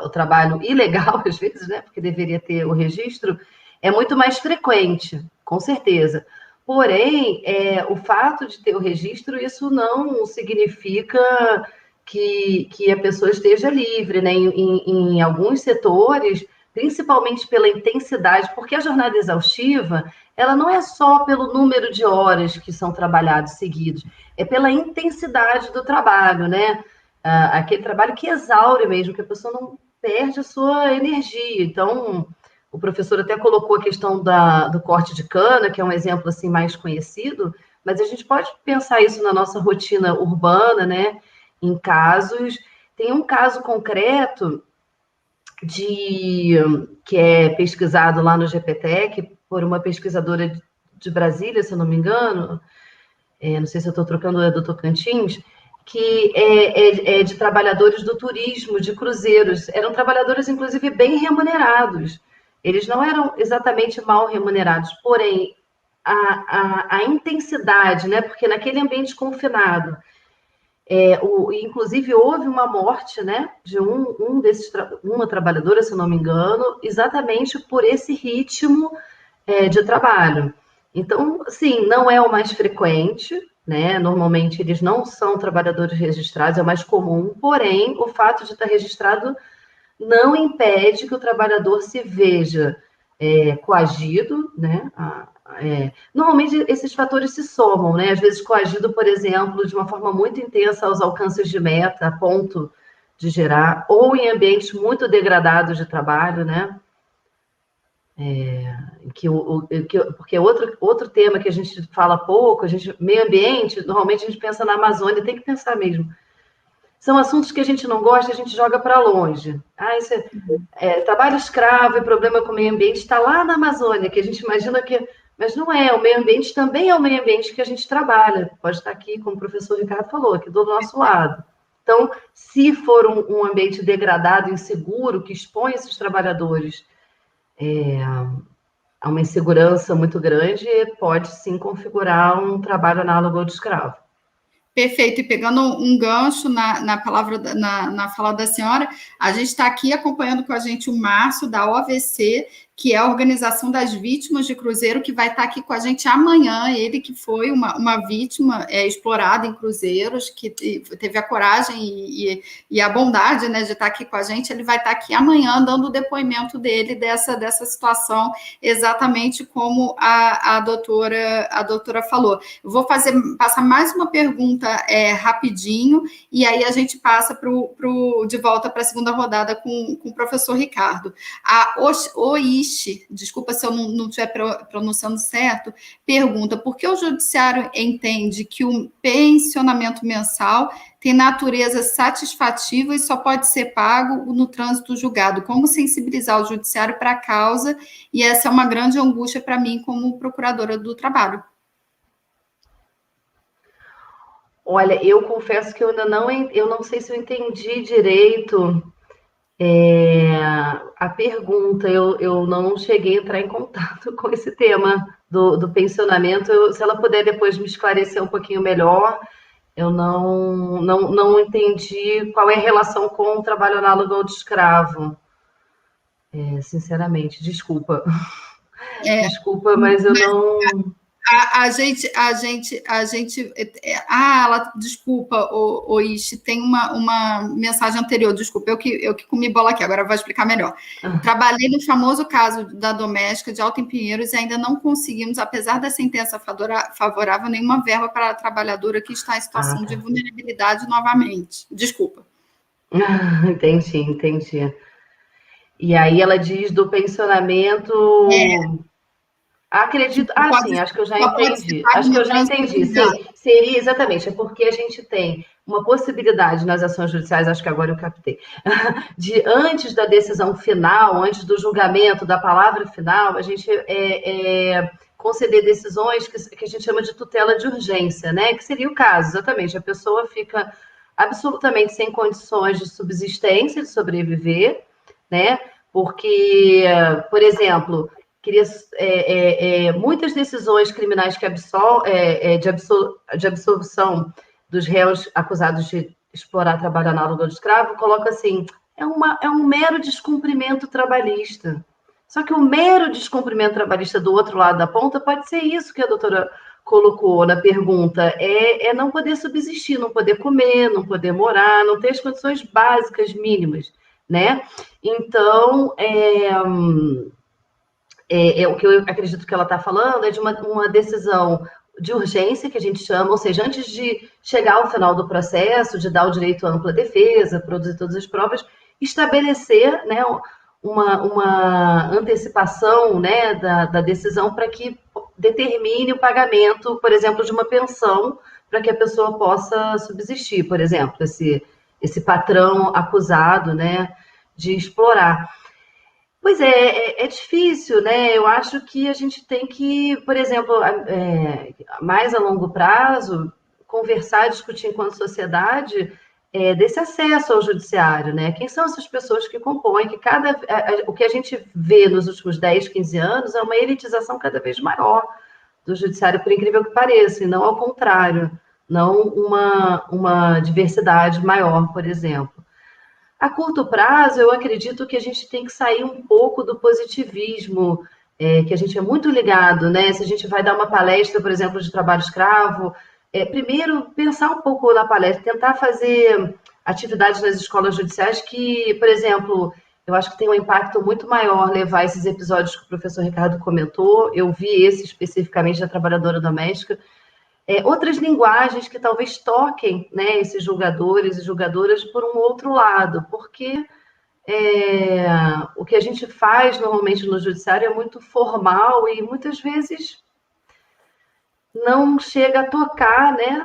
o trabalho ilegal às vezes, né, porque deveria ter o registro, é muito mais frequente, com certeza. Porém, o fato de ter o registro, isso não significa que a pessoa esteja livre, né? Em alguns setores, principalmente pela intensidade, porque a jornada exaustiva, ela não é só pelo número de horas que são trabalhados seguidos, é pela intensidade do trabalho, né? Aquele trabalho que exaure mesmo, que a pessoa não perde a sua energia. Então, o professor até colocou a questão do corte de cana, que é um exemplo assim mais conhecido, mas a gente pode pensar isso na nossa rotina urbana, né? Em casos... Tem um caso concreto que é pesquisado lá no GPTEC por uma pesquisadora de Brasília, se eu não me engano, não sei se eu estou trocando do Tocantins, que é de trabalhadores do turismo, de cruzeiros. Eram trabalhadores, inclusive, bem remunerados. Eles não eram exatamente mal remunerados, porém, a intensidade, né? Porque naquele ambiente confinado, inclusive houve uma morte, né? De uma trabalhadora, se não me engano, exatamente por esse ritmo de trabalho. Então, sim, não é o mais frequente, né? Normalmente eles não são trabalhadores registrados, é o mais comum, porém, o fato de estar registrado não impede que o trabalhador se veja coagido, né? Normalmente esses fatores se somam, né? Às vezes coagido, por exemplo, de uma forma muito intensa aos alcances de meta, a ponto de gerar, ou em ambientes muito degradados de trabalho, né? Porque outro tema que a gente fala pouco, meio ambiente, normalmente a gente pensa na Amazônia, tem que pensar mesmo. São assuntos que a gente não gosta, a gente joga para longe. Isso trabalho escravo e problema com o meio ambiente está lá na Amazônia, que a gente imagina que... Mas não é, o meio ambiente também é o meio ambiente que a gente trabalha. Pode estar aqui, como o professor Ricardo falou, aqui do nosso lado. Então, se for um ambiente degradado, inseguro, que expõe esses trabalhadores a uma insegurança muito grande, pode sim configurar um trabalho análogo ao de escravo. Perfeito, e pegando um gancho na palavra, na fala da senhora, a gente está aqui acompanhando com a gente o Márcio, da OVC, que é a Organização das Vítimas de Cruzeiro, que vai estar aqui com a gente amanhã, ele que foi uma vítima explorada em cruzeiros, que teve a coragem e a bondade, né, de estar aqui com a gente, ele vai estar aqui amanhã dando o depoimento dele dessa situação, exatamente como a doutora falou. Eu vou passar mais uma pergunta rapidinho, e aí a gente passa de volta para a segunda rodada com o professor Ricardo. A Oishi, desculpa se eu não estiver pronunciando certo, pergunta: por que o judiciário entende que o pensionamento mensal tem natureza satisfativa e só pode ser pago no trânsito julgado? Como sensibilizar o judiciário para a causa? E essa é uma grande angústia para mim como procuradora do trabalho. Olha, eu confesso que eu não sei se eu entendi direito a pergunta. Eu não cheguei a entrar em contato com esse tema do pensionamento. Se ela puder depois me esclarecer um pouquinho melhor, eu não entendi qual é a relação com o trabalho análogo ao de escravo. Sinceramente, desculpa. Desculpa, mas eu não... Desculpa, Oishi, tem uma mensagem anterior, desculpa, eu que comi bola aqui, agora eu vou explicar melhor. Trabalhei no famoso caso da doméstica de Alto em Pinheiros e ainda não conseguimos, apesar da sentença favorável, nenhuma verba para a trabalhadora que está em situação de vulnerabilidade novamente. Desculpa. Entendi. E aí ela diz do pensionamento... Acredito, sim, acho que eu já entendi. Sim, seria exatamente, é porque a gente tem uma possibilidade nas ações judiciais, acho que agora eu captei, de antes da decisão final, antes do julgamento, da palavra final, a gente conceder decisões que a gente chama de tutela de urgência, né? Que seria o caso, exatamente, a pessoa fica absolutamente sem condições de subsistência, de sobreviver, né? Porque, por exemplo... muitas decisões criminais de absolvição dos réus acusados de explorar trabalho análogo ao de escravo colocam assim, é um mero descumprimento trabalhista. Só que o mero descumprimento trabalhista do outro lado da ponta pode ser isso que a doutora colocou na pergunta, é não poder subsistir, não poder comer, não poder morar, não ter as condições básicas mínimas, né? Então, o que eu acredito que ela está falando é de uma decisão de urgência, que a gente chama, ou seja, antes de chegar ao final do processo, de dar o direito à ampla defesa, produzir todas as provas, estabelecer, né, uma antecipação, né, da decisão para que determine o pagamento, por exemplo, de uma pensão, para que a pessoa possa subsistir, por exemplo, esse patrão acusado, né, de explorar. Pois é difícil, né? Eu acho que a gente tem que, por exemplo, mais a longo prazo, conversar, discutir enquanto sociedade desse acesso ao judiciário, né? Quem são essas pessoas que compõem, o que a gente vê nos últimos 10, 15 anos é uma elitização cada vez maior do judiciário, por incrível que pareça, e não ao contrário, não uma diversidade maior, por exemplo. A curto prazo, eu acredito que a gente tem que sair um pouco do positivismo, que a gente é muito ligado, né? Se a gente vai dar uma palestra, por exemplo, de trabalho escravo, primeiro pensar um pouco na palestra, tentar fazer atividades nas escolas judiciais que, por exemplo, eu acho que tem um impacto muito maior levar esses episódios que o professor Ricardo comentou, eu vi esse especificamente da trabalhadora doméstica, outras linguagens que talvez toquem, né, esses julgadores e julgadoras por um outro lado, porque o que a gente faz normalmente no judiciário é muito formal e muitas vezes não chega a tocar, né,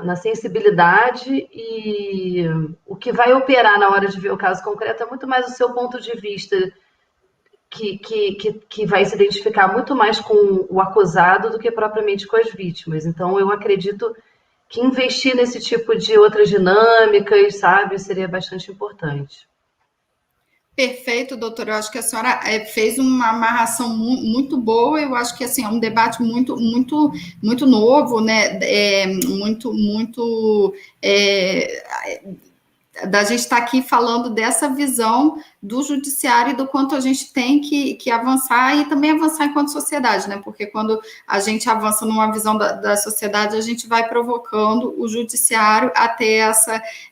na sensibilidade, e o que vai operar na hora de ver o caso concreto é muito mais o seu ponto de vista, que vai se identificar muito mais com o acusado do que propriamente com as vítimas. Então, eu acredito que investir nesse tipo de outras dinâmicas, sabe, seria bastante importante. Perfeito, doutora. Eu acho que a senhora fez uma amarração muito boa. Eu acho que assim, é um debate muito novo, né? Da gente estar aqui falando dessa visão do judiciário e do quanto a gente tem que avançar e também avançar enquanto sociedade, né? Porque quando a gente avança numa visão da sociedade, a gente vai provocando o judiciário a ter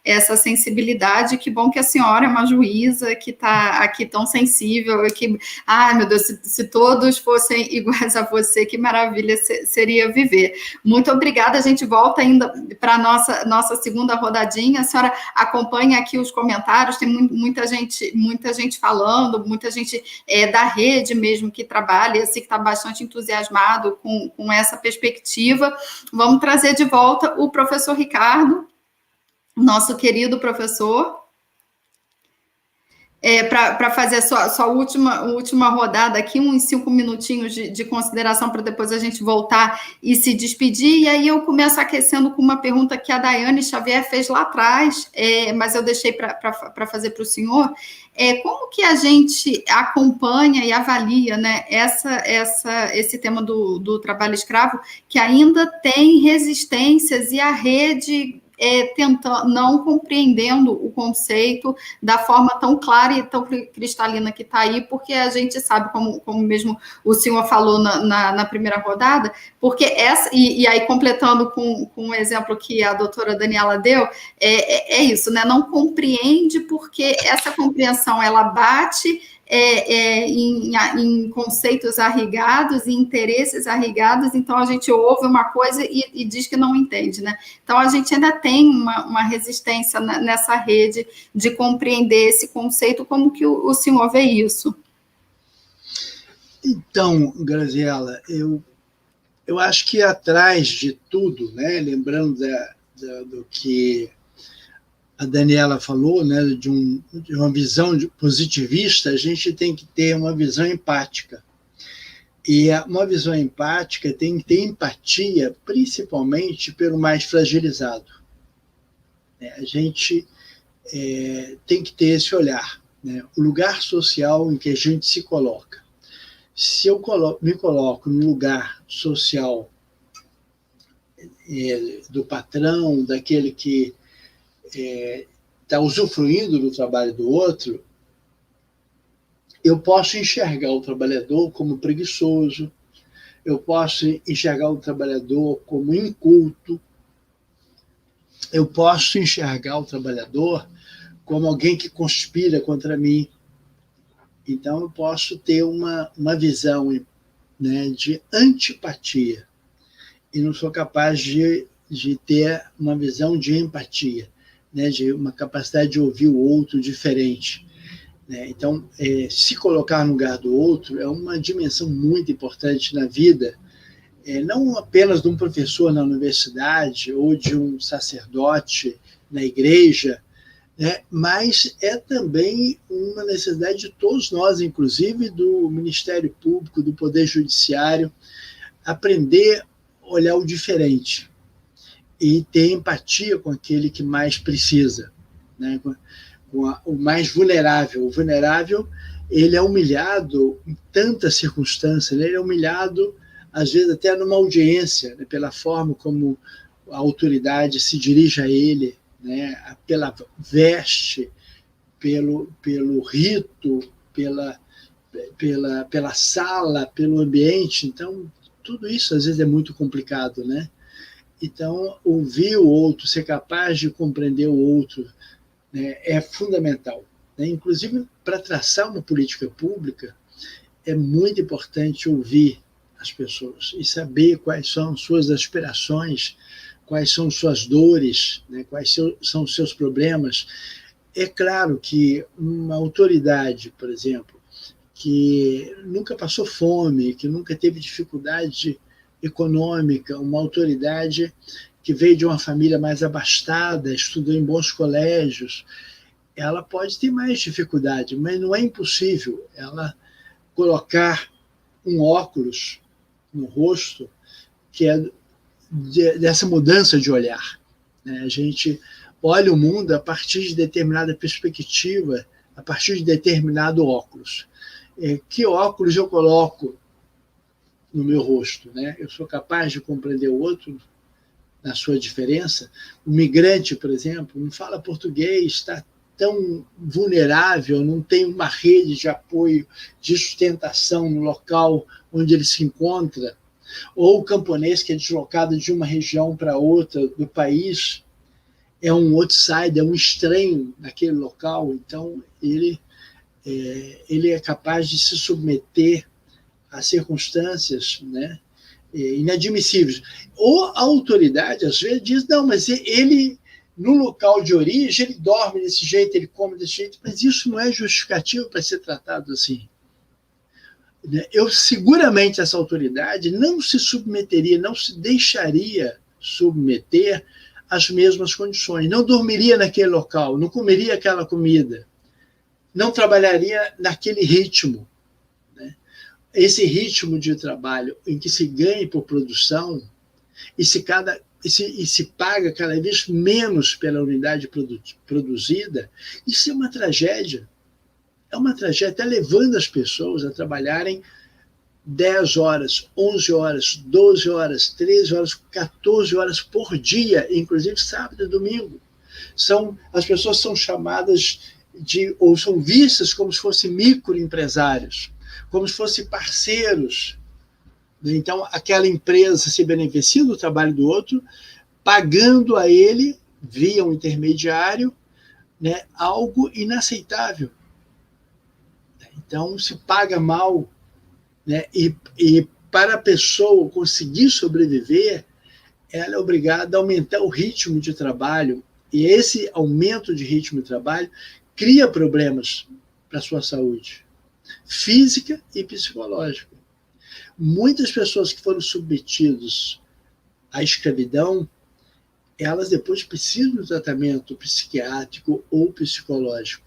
essa sensibilidade. Que bom que a senhora é uma juíza que está aqui tão sensível, que, ai meu Deus, se todos fossem iguais a você, que maravilha seria viver. Muito obrigada, a gente volta ainda para a nossa segunda rodadinha. A senhora acompanha aqui os comentários, tem muita gente falando, muita gente da rede mesmo que trabalha, assim, que está bastante entusiasmado com essa perspectiva. Vamos trazer de volta o professor Ricardo, nosso querido professor, para fazer a sua última rodada aqui, uns 5 minutinhos de consideração para depois a gente voltar e se despedir. E aí eu começo aquecendo com uma pergunta que a Daiane Xavier fez lá atrás, mas eu deixei para fazer para o senhor. Como que a gente acompanha e avalia, né, esse tema do trabalho escravo, que ainda tem resistências e a rede tentando, não compreendendo o conceito da forma tão clara e tão cristalina que está aí, porque a gente sabe, como mesmo o senhor falou na primeira rodada, porque e aí completando com o exemplo que a doutora Daniela deu, é isso, né? Não compreende porque essa compreensão ela bate em conceitos arrigados, em interesses arrigados, então a gente ouve uma coisa e diz que não entende, né? Então a gente ainda tem uma resistência nessa rede de compreender esse conceito. Como que o senhor vê isso? Então, Graziela, eu acho que atrás de tudo, né, lembrando do que a Daniela falou, né, de uma visão positivista, a gente tem que ter uma visão empática. E uma visão empática tem que ter empatia, principalmente pelo mais fragilizado. A gente tem que ter esse olhar, né, o lugar social em que a gente se coloca. Se eu me coloco no lugar social do patrão, daquele que está usufruindo do trabalho do outro, eu posso enxergar o trabalhador como preguiçoso, eu posso enxergar o trabalhador como inculto, eu posso enxergar o trabalhador como alguém que conspira contra mim. Então, eu posso ter uma visão, né, de antipatia e não sou capaz de ter uma visão de empatia, né, de uma capacidade de ouvir o outro diferente. Né? Então, se colocar no lugar do outro é uma dimensão muito importante na vida, não apenas de um professor na universidade ou de um sacerdote na igreja, né, mas é também uma necessidade de todos nós, inclusive do Ministério Público, do Poder Judiciário, aprender a olhar o diferente e ter empatia com aquele que mais precisa, né? Com o mais vulnerável. O vulnerável, ele é humilhado em tantas circunstâncias, né? Ele é humilhado às vezes até numa audiência, né, pela forma como a autoridade se dirige a ele, né, pela veste, pelo rito, pela sala, pelo ambiente. Então, tudo isso às vezes é muito complicado, né? Então, ouvir o outro, ser capaz de compreender o outro, né, é fundamental. Né? Inclusive, para traçar uma política pública, é muito importante ouvir as pessoas e saber quais são suas aspirações, quais são suas dores, né, quais são os seus problemas. É claro que uma autoridade, por exemplo, que nunca passou fome, que nunca teve dificuldade econômica, uma autoridade que veio de uma família mais abastada, estudou em bons colégios, ela pode ter mais dificuldade, mas não é impossível ela colocar um óculos no rosto que é dessa mudança de olhar. A gente olha o mundo a partir de determinada perspectiva, a partir de determinado óculos. Que óculos eu coloco no meu rosto? Né? Eu sou capaz de compreender o outro na sua diferença? O migrante, por exemplo, não fala português, está tão vulnerável, não tem uma rede de apoio, de sustentação no local onde ele se encontra, ou o camponês que é deslocado de uma região para outra do país, é um outsider, é um estranho naquele local, então ele é capaz de se submeter a circunstâncias, né, inadmissíveis. Ou a autoridade, às vezes, diz, não, mas ele, no local de origem, ele dorme desse jeito, ele come desse jeito, mas isso não é justificativo para ser tratado assim. Seguramente essa autoridade não se submeteria, não se deixaria submeter às mesmas condições, não dormiria naquele local, não comeria aquela comida, não trabalharia naquele ritmo. Né? Esse ritmo de trabalho em que se ganha por produção e se paga cada vez menos pela unidade produzida, isso é uma tragédia. É uma tragédia, até levando as pessoas a trabalharem 10 horas, 11 horas, 12 horas, 13 horas, 14 horas por dia, inclusive sábado e domingo. As pessoas são chamadas ou são vistas como se fossem microempresários, como se fossem parceiros. Então, aquela empresa se beneficia do trabalho do outro, pagando a ele, via um intermediário, né, algo inaceitável. Então, se paga mal, né, e para a pessoa conseguir sobreviver, ela é obrigada a aumentar o ritmo de trabalho, e esse aumento de ritmo de trabalho cria problemas para a sua saúde física e psicológica. Muitas pessoas que foram submetidas à escravidão, elas depois precisam de tratamento psiquiátrico ou psicológico.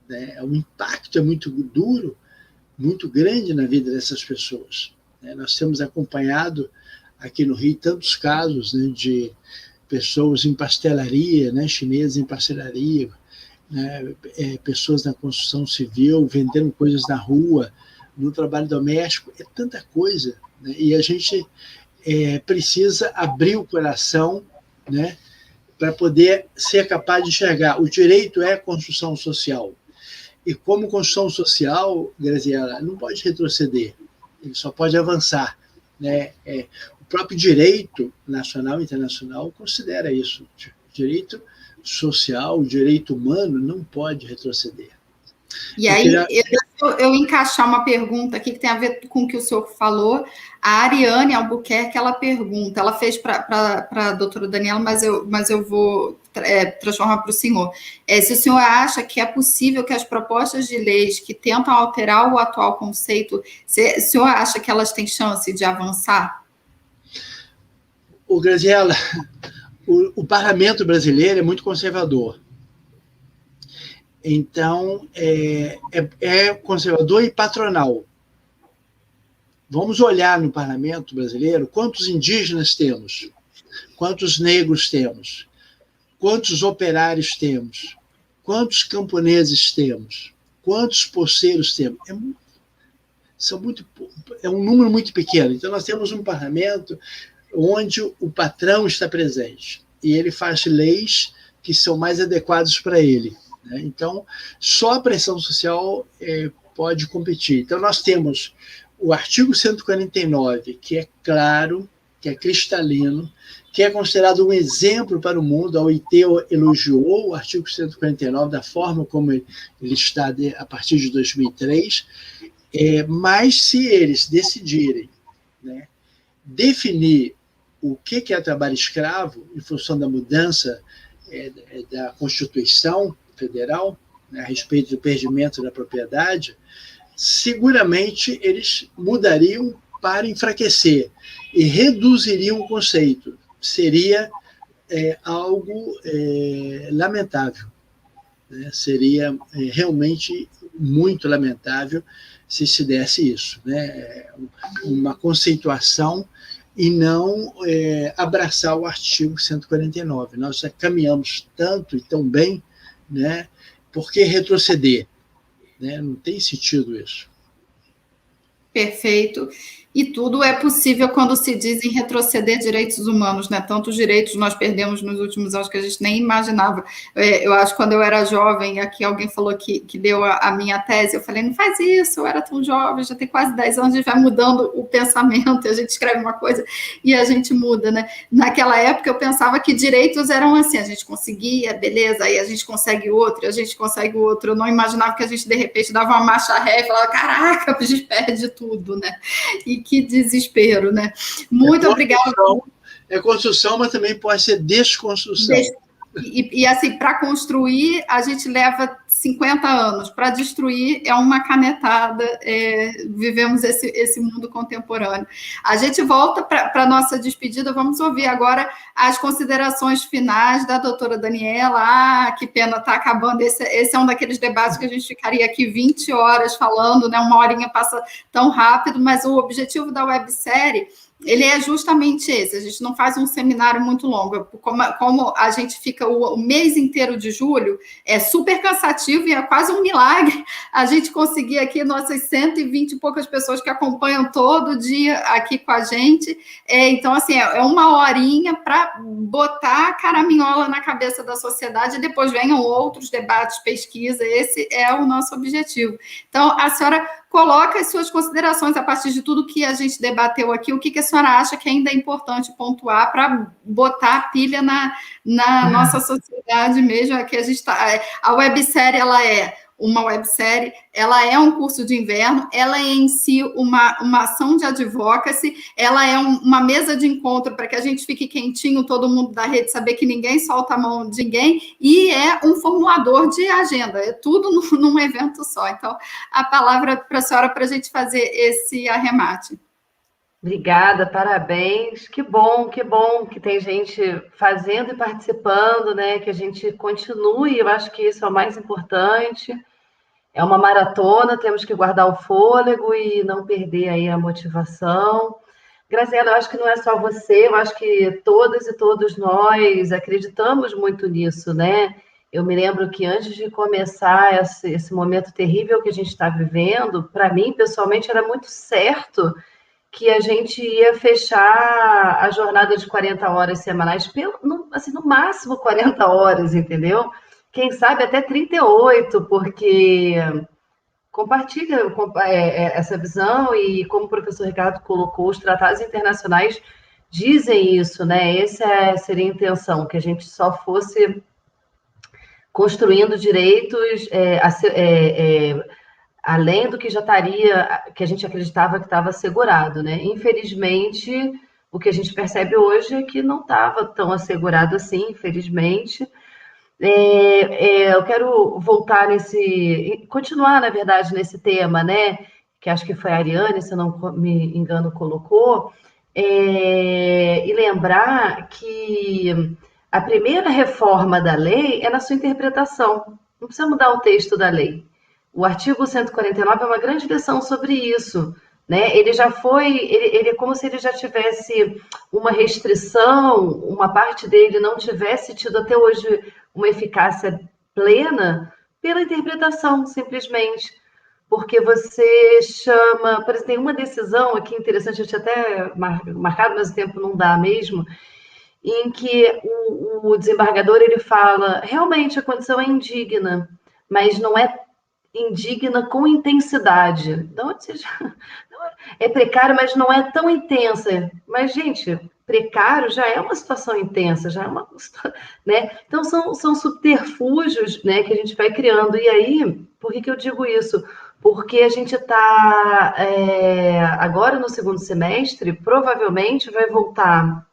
Né? O impacto é muito duro, muito grande na vida dessas pessoas. Né? Nós temos acompanhado aqui no Rio tantos casos, né, de pessoas em pastelaria, né, chineses em pastelaria, né, pessoas na construção civil vendendo coisas na rua, no trabalho doméstico, é tanta coisa. Né? E a gente precisa abrir o coração, né, para poder ser capaz de enxergar. O direito é construção social. E como construção social, Graziela, não pode retroceder, ele só pode avançar. Né? O próprio direito nacional e internacional considera isso. O direito social, o direito humano não pode retroceder. E aí, eu encaixar uma pergunta aqui que tem a ver com o que o senhor falou. A Ariane Albuquerque, ela pergunta, ela fez para a doutora Daniela, mas eu vou transformar para o senhor. Se o senhor acha que é possível que as propostas de leis que tentam alterar o atual conceito, o senhor acha que elas têm chance de avançar? Graziela, o parlamento brasileiro é muito conservador. Então, é conservador e patronal. Vamos olhar no parlamento brasileiro quantos indígenas temos, quantos negros temos, quantos operários temos, quantos camponeses temos, quantos poceiros temos. é um número muito pequeno. Então, nós temos um parlamento onde o patrão está presente e ele faz leis que são mais adequadas para ele, né? Então, só a pressão social pode competir. Então, nós temos o artigo 149, que é claro, que é cristalino, que é considerado um exemplo para o mundo. A OIT elogiou o artigo 149 da forma como ele está a partir de 2003, mas se eles decidirem, né, definir o que é trabalho escravo, em função da mudança da Constituição Federal, né, a respeito do perdimento da propriedade, seguramente eles mudariam para enfraquecer e reduziriam o conceito. Seria algo lamentável, né? Seria realmente muito lamentável se desse isso, né? Uma conceituação e não abraçar o artigo 149. Nós já caminhamos tanto e tão bem, né? Por que retroceder? Né? Não tem sentido isso. Perfeito. E tudo é possível quando se diz em retroceder direitos humanos, né? Tantos direitos nós perdemos nos últimos anos que a gente nem imaginava. Eu acho que quando eu era jovem, aqui alguém falou que deu a minha tese, eu falei, não faz isso, eu era tão jovem, já tem quase 10 anos, a gente vai mudando o pensamento, a gente escreve uma coisa e a gente muda, né? Naquela época eu pensava que direitos eram assim, a gente conseguia, beleza, aí a gente consegue outro, a gente consegue outro. Eu não imaginava que a gente, de repente, dava uma marcha ré e falava, caraca, a gente perde tudo, né? E que desespero, né? Muito obrigada. É construção, mas também pode ser desconstrução. E assim, para construir, a gente leva 50 anos. Para destruir, é uma canetada. Vivemos esse mundo contemporâneo. A gente volta para a nossa despedida. Vamos ouvir agora as considerações finais da doutora Daniela. Que pena, está acabando. Esse é um daqueles debates que a gente ficaria aqui 20 horas falando, né? Uma horinha passa tão rápido, mas o objetivo da websérie ele é justamente esse. A gente não faz um seminário muito longo. Como a gente fica o mês inteiro de julho, é super cansativo e é quase um milagre a gente conseguir aqui nossas 120 e poucas pessoas que acompanham todo dia aqui com a gente. Então, assim, é uma horinha para botar a caraminhola na cabeça da sociedade e depois venham outros debates, pesquisa. Esse é o nosso objetivo. Então, a senhora coloca as suas considerações a partir de tudo que a gente debateu aqui, o que a senhora acha que ainda é importante pontuar para botar a pilha na nossa sociedade mesmo. Aqui a gente a websérie, ela é uma websérie, ela é um curso de inverno, ela é em si uma ação de advocacy, ela é uma mesa de encontro para que a gente fique quentinho, todo mundo da rede, saber que ninguém solta a mão de ninguém, e é um formulador de agenda, é tudo num evento só. Então, a palavra para a senhora para a gente fazer esse arremate. Obrigada, parabéns. Que bom que tem gente fazendo e participando, né? Que a gente continue, eu acho que isso é o mais importante. É uma maratona, temos que guardar o fôlego e não perder aí a motivação. Graziela, eu acho que não é só você, eu acho que todas e todos nós acreditamos muito nisso, né? Eu me lembro que antes de começar esse momento terrível que a gente está vivendo, para mim, pessoalmente, era muito certo que a gente ia fechar a jornada de 40 horas semanais, no máximo 40 horas, entendeu? Quem sabe até 38, porque compartilha essa visão e, como o professor Ricardo colocou, os tratados internacionais dizem isso, né? Essa seria a intenção, que a gente só fosse construindo direitos além do que já estaria, que a gente acreditava que estava assegurado, né? Infelizmente, o que a gente percebe hoje é que não estava tão assegurado assim, infelizmente. Eu quero voltar continuar, na verdade, nesse tema, né? Que acho que foi a Ariane, se eu não me engano, colocou, e lembrar que a primeira reforma da lei é na sua interpretação. Não precisa mudar o texto da lei. O artigo 149 é uma grande lição sobre isso, né? Ele já ele é como se ele já tivesse uma restrição, uma parte dele não tivesse tido até hoje uma eficácia plena pela interpretação, simplesmente. porque você chama... Por exemplo, tem uma decisão aqui interessante, eu tinha até marcado, mas o tempo não dá mesmo, em que o desembargador ele fala, realmente a condição é indigna, mas não é indigna com intensidade. Então, é precário, mas não é tão intensa. Mas, gente, precário já é uma situação intensa, já é uma... Né? Então, são subterfúgios, né, que a gente vai criando. E aí, por que eu digo isso? Porque a gente está, agora no segundo semestre, provavelmente vai voltar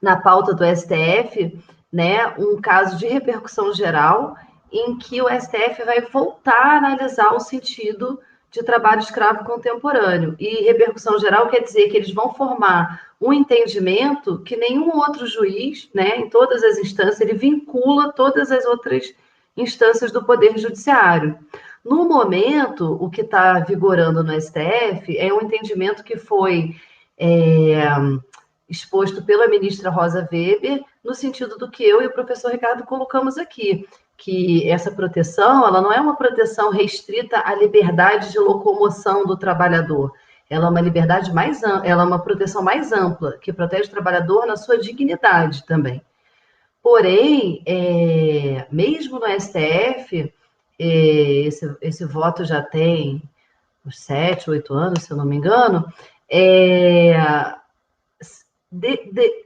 na pauta do STF, né, um caso de repercussão geral, em que o STF vai voltar a analisar o sentido de trabalho escravo contemporâneo. E repercussão geral quer dizer que eles vão formar um entendimento que nenhum outro juiz, né, em todas as instâncias, ele vincula todas as outras instâncias do Poder Judiciário. No momento, o que está vigorando no STF é um entendimento que foi exposto pela ministra Rosa Weber, no sentido do que eu e o professor Ricardo colocamos aqui, que essa proteção, ela não é uma proteção restrita à liberdade de locomoção do trabalhador, ela é uma liberdade ela é uma proteção mais ampla, que protege o trabalhador na sua dignidade também. Porém, mesmo no STF, esse voto já tem uns 7, 8 anos, se eu não me engano,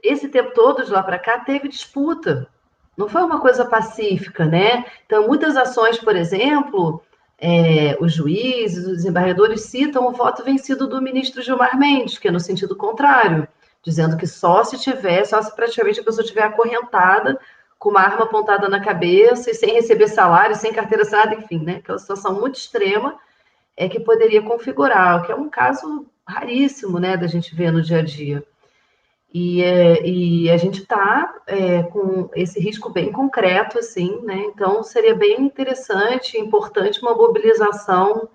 esse tempo todo, de lá para cá, teve disputa. Não foi uma coisa pacífica, né? Então, muitas ações, por exemplo, os juízes, os desembargadores citam o voto vencido do ministro Gilmar Mendes, que é no sentido contrário, dizendo que só se praticamente a pessoa estiver acorrentada, com uma arma apontada na cabeça e sem receber salário, sem carteira assinada, enfim, né? Aquela situação muito extrema que poderia configurar, o que é um caso raríssimo, né, da gente ver no dia a dia. E a gente está com esse risco bem concreto, assim, né? Então, seria bem interessante, importante uma mobilização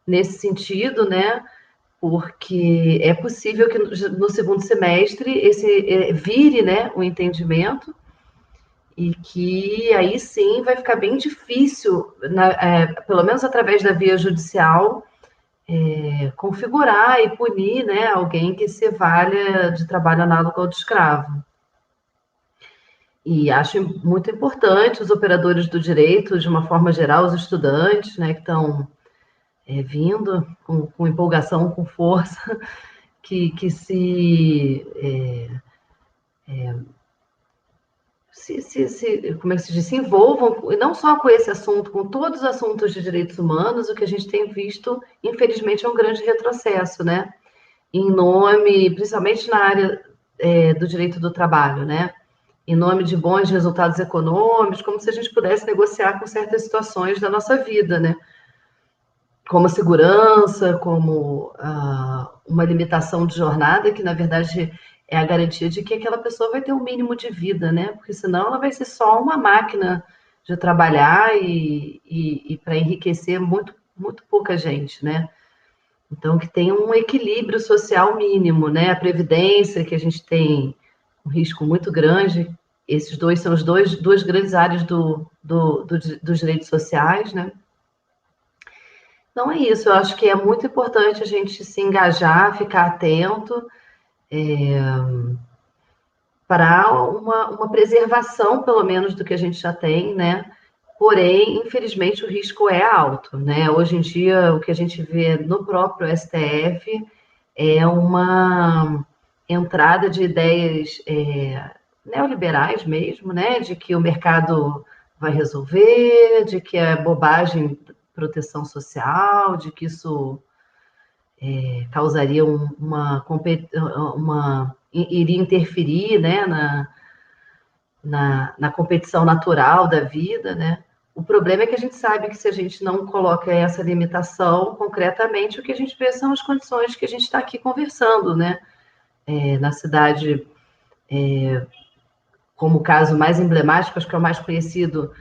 nesse sentido, né? Porque é possível que no segundo semestre vire, né, o entendimento e que aí sim vai ficar bem difícil, pelo menos através da via judicial, configurar e punir, né, alguém que se valha de trabalho análogo ao de escravo. E acho muito importante os operadores do direito, de uma forma geral, os estudantes, né, que estão vindo com empolgação, com força, que como é que se diz, se envolvam, e não só com esse assunto, com todos os assuntos de direitos humanos. O que a gente tem visto, infelizmente, é um grande retrocesso, né? Em nome, principalmente na área do direito do trabalho, né? Em nome de bons resultados econômicos, como se a gente pudesse negociar com certas situações da nossa vida, né? Como a segurança, como uma limitação de jornada, que, na verdade, é a garantia de que aquela pessoa vai ter um mínimo de vida, né? Porque senão ela vai ser só uma máquina de trabalhar e para enriquecer muito, muito pouca gente, né? Então, que tenha um equilíbrio social mínimo, né? A previdência, que a gente tem um risco muito grande. Esses dois são duas grandes áreas dos direitos sociais, né? Então, é isso. Eu acho que é muito importante a gente se engajar, ficar atento, para uma preservação, pelo menos, do que a gente já tem, né? Porém, infelizmente, o risco é alto, né? Hoje em dia, o que a gente vê no próprio STF é uma entrada de ideias neoliberais mesmo, né? De que o mercado vai resolver, de que é bobagem proteção social, de que isso causaria iria interferir, né, na competição natural da vida, né? O problema é que a gente sabe que se a gente não coloca essa limitação concretamente, o que a gente vê são as condições que a gente está aqui conversando, né? Na cidade, como o caso mais emblemático, acho que é o mais conhecido,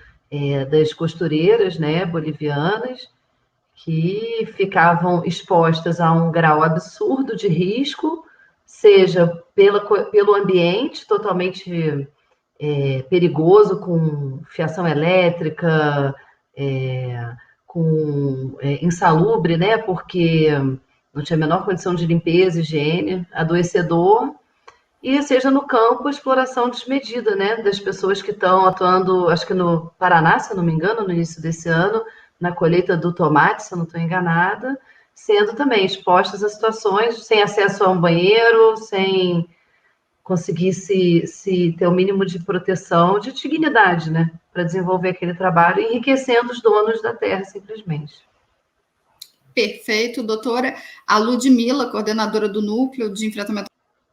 das costureiras, né, bolivianas, que ficavam expostas a um grau absurdo de risco, seja pelo ambiente totalmente perigoso, com fiação elétrica, insalubre, né? Porque não tinha a menor condição de limpeza, higiene, adoecedor, e seja no campo, exploração desmedida, né? Das pessoas que estão atuando, acho que no Paraná, se eu não me engano, no início desse ano, na colheita do tomate, se eu não estou enganada, sendo também expostas a situações sem acesso a um banheiro, sem conseguir se ter o mínimo de proteção, de dignidade, né? Para desenvolver aquele trabalho, enriquecendo os donos da terra, simplesmente. Perfeito, doutora. A Ludmila, coordenadora do Núcleo de Enfrentamento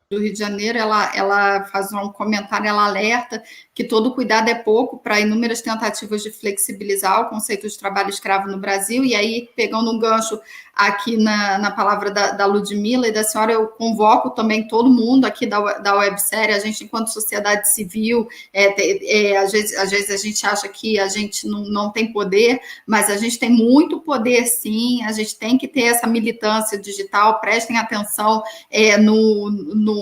do Rio de Janeiro, ela faz um comentário, ela alerta que todo cuidado é pouco para inúmeras tentativas de flexibilizar o conceito de trabalho escravo no Brasil, e aí, pegando um gancho aqui na palavra da Ludmila e da senhora, eu convoco também todo mundo aqui da websérie, a gente, enquanto sociedade civil, às vezes a gente acha que a gente não tem poder, mas a gente tem muito poder, sim, a gente tem que ter essa militância digital, prestem atenção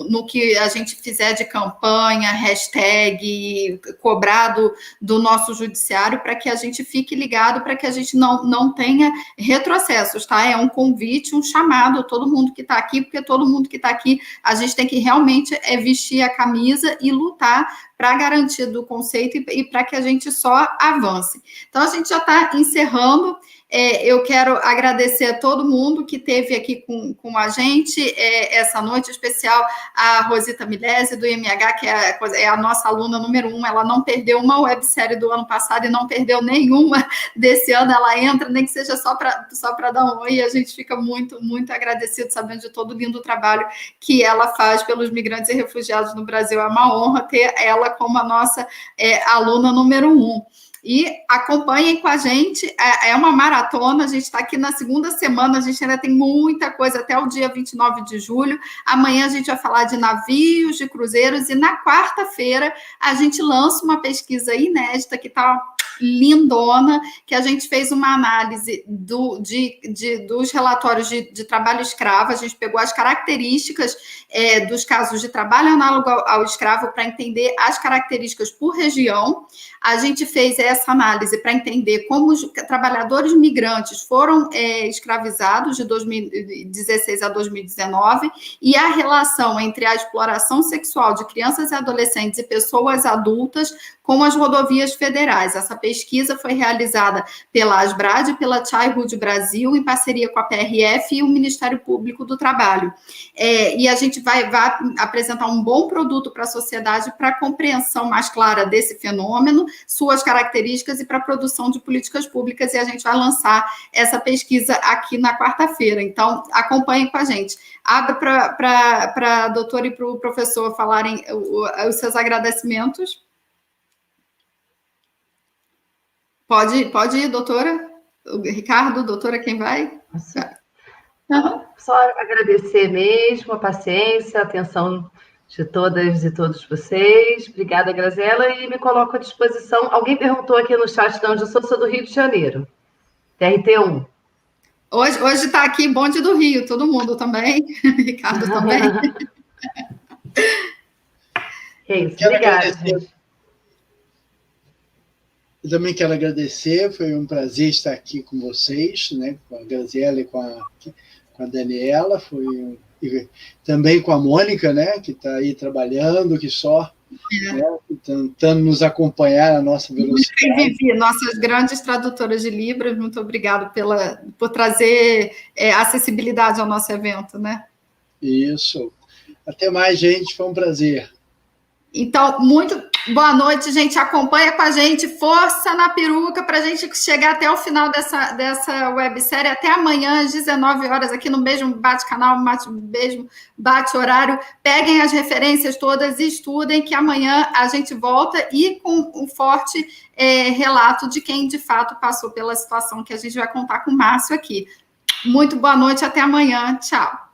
no que a gente fizer de campanha, hashtag, cobrado do nosso judiciário, para que a gente fique ligado, para que a gente não tenha retrocessos, tá? É um convite, um chamado a todo mundo que está aqui, porque todo mundo que está aqui, a gente tem que realmente vestir a camisa e lutar para a garantia do conceito e para que a gente só avance. Então, a gente já está encerrando. Eu quero agradecer a todo mundo que esteve aqui com a gente essa noite, especial a Rosita Milese, do IMH, que é a nossa aluna número 1. Ela não perdeu uma websérie do ano passado e não perdeu nenhuma desse ano. Ela entra, nem que seja só para dar um oi, e a gente fica muito, muito agradecido, sabendo de todo o lindo trabalho que ela faz pelos migrantes e refugiados no Brasil. É uma honra ter ela como a nossa aluna número 1. E acompanhem com a gente, é uma maratona, a gente está aqui na segunda semana, a gente ainda tem muita coisa até o dia 29 de julho. Amanhã a gente vai falar de navios, de cruzeiros, e na quarta-feira a gente lança uma pesquisa inédita que está lindona, que a gente fez uma análise dos relatórios de trabalho escravo. A gente pegou as características dos casos de trabalho análogo ao escravo para entender as características por região. A gente fez essa análise para entender como os trabalhadores migrantes foram escravizados de 2016 a 2019 e a relação entre a exploração sexual de crianças e adolescentes e pessoas adultas com as rodovias federais. Essa pesquisa foi realizada pela Asbrad e pela Childhood Brasil, em parceria com a PRF e o Ministério Público do Trabalho. E a gente vai apresentar um bom produto para a sociedade para a compreensão mais clara desse fenômeno, suas características e para a produção de políticas públicas, e a gente vai lançar essa pesquisa aqui na quarta-feira. Então, acompanhem com a gente. Abro para a doutora e para o professor falarem os seus agradecimentos. Pode ir, doutora? O Ricardo, doutora, quem vai? Só agradecer mesmo a paciência, a atenção de todas e todos vocês. Obrigada, Graziela, e me coloco à disposição. Alguém perguntou aqui no chat de onde eu sou do Rio de Janeiro, TRT1. Hoje está aqui Bonde do Rio, todo mundo também, Ricardo também. É isso, obrigada, gente. Eu também quero agradecer, foi um prazer estar aqui com vocês, né, com a Graziela e com a Daniela, também com a Mônica, né, que está aí trabalhando, que só tentando nos acompanhar na nossa velocidade. Vivi, nossas grandes tradutoras de Libras, muito obrigado por trazer acessibilidade ao nosso evento, né? Isso. Até mais, gente, foi um prazer. Então, muito boa noite, gente. Acompanha com a gente, força na peruca para a gente chegar até o final dessa websérie. Até amanhã, às 19 horas, aqui no mesmo bate-canal, mesmo bate-horário. Peguem as referências todas e estudem, que amanhã a gente volta e com um forte relato de quem, de fato, passou pela situação que a gente vai contar com o Márcio aqui. Muito boa noite, até amanhã. Tchau.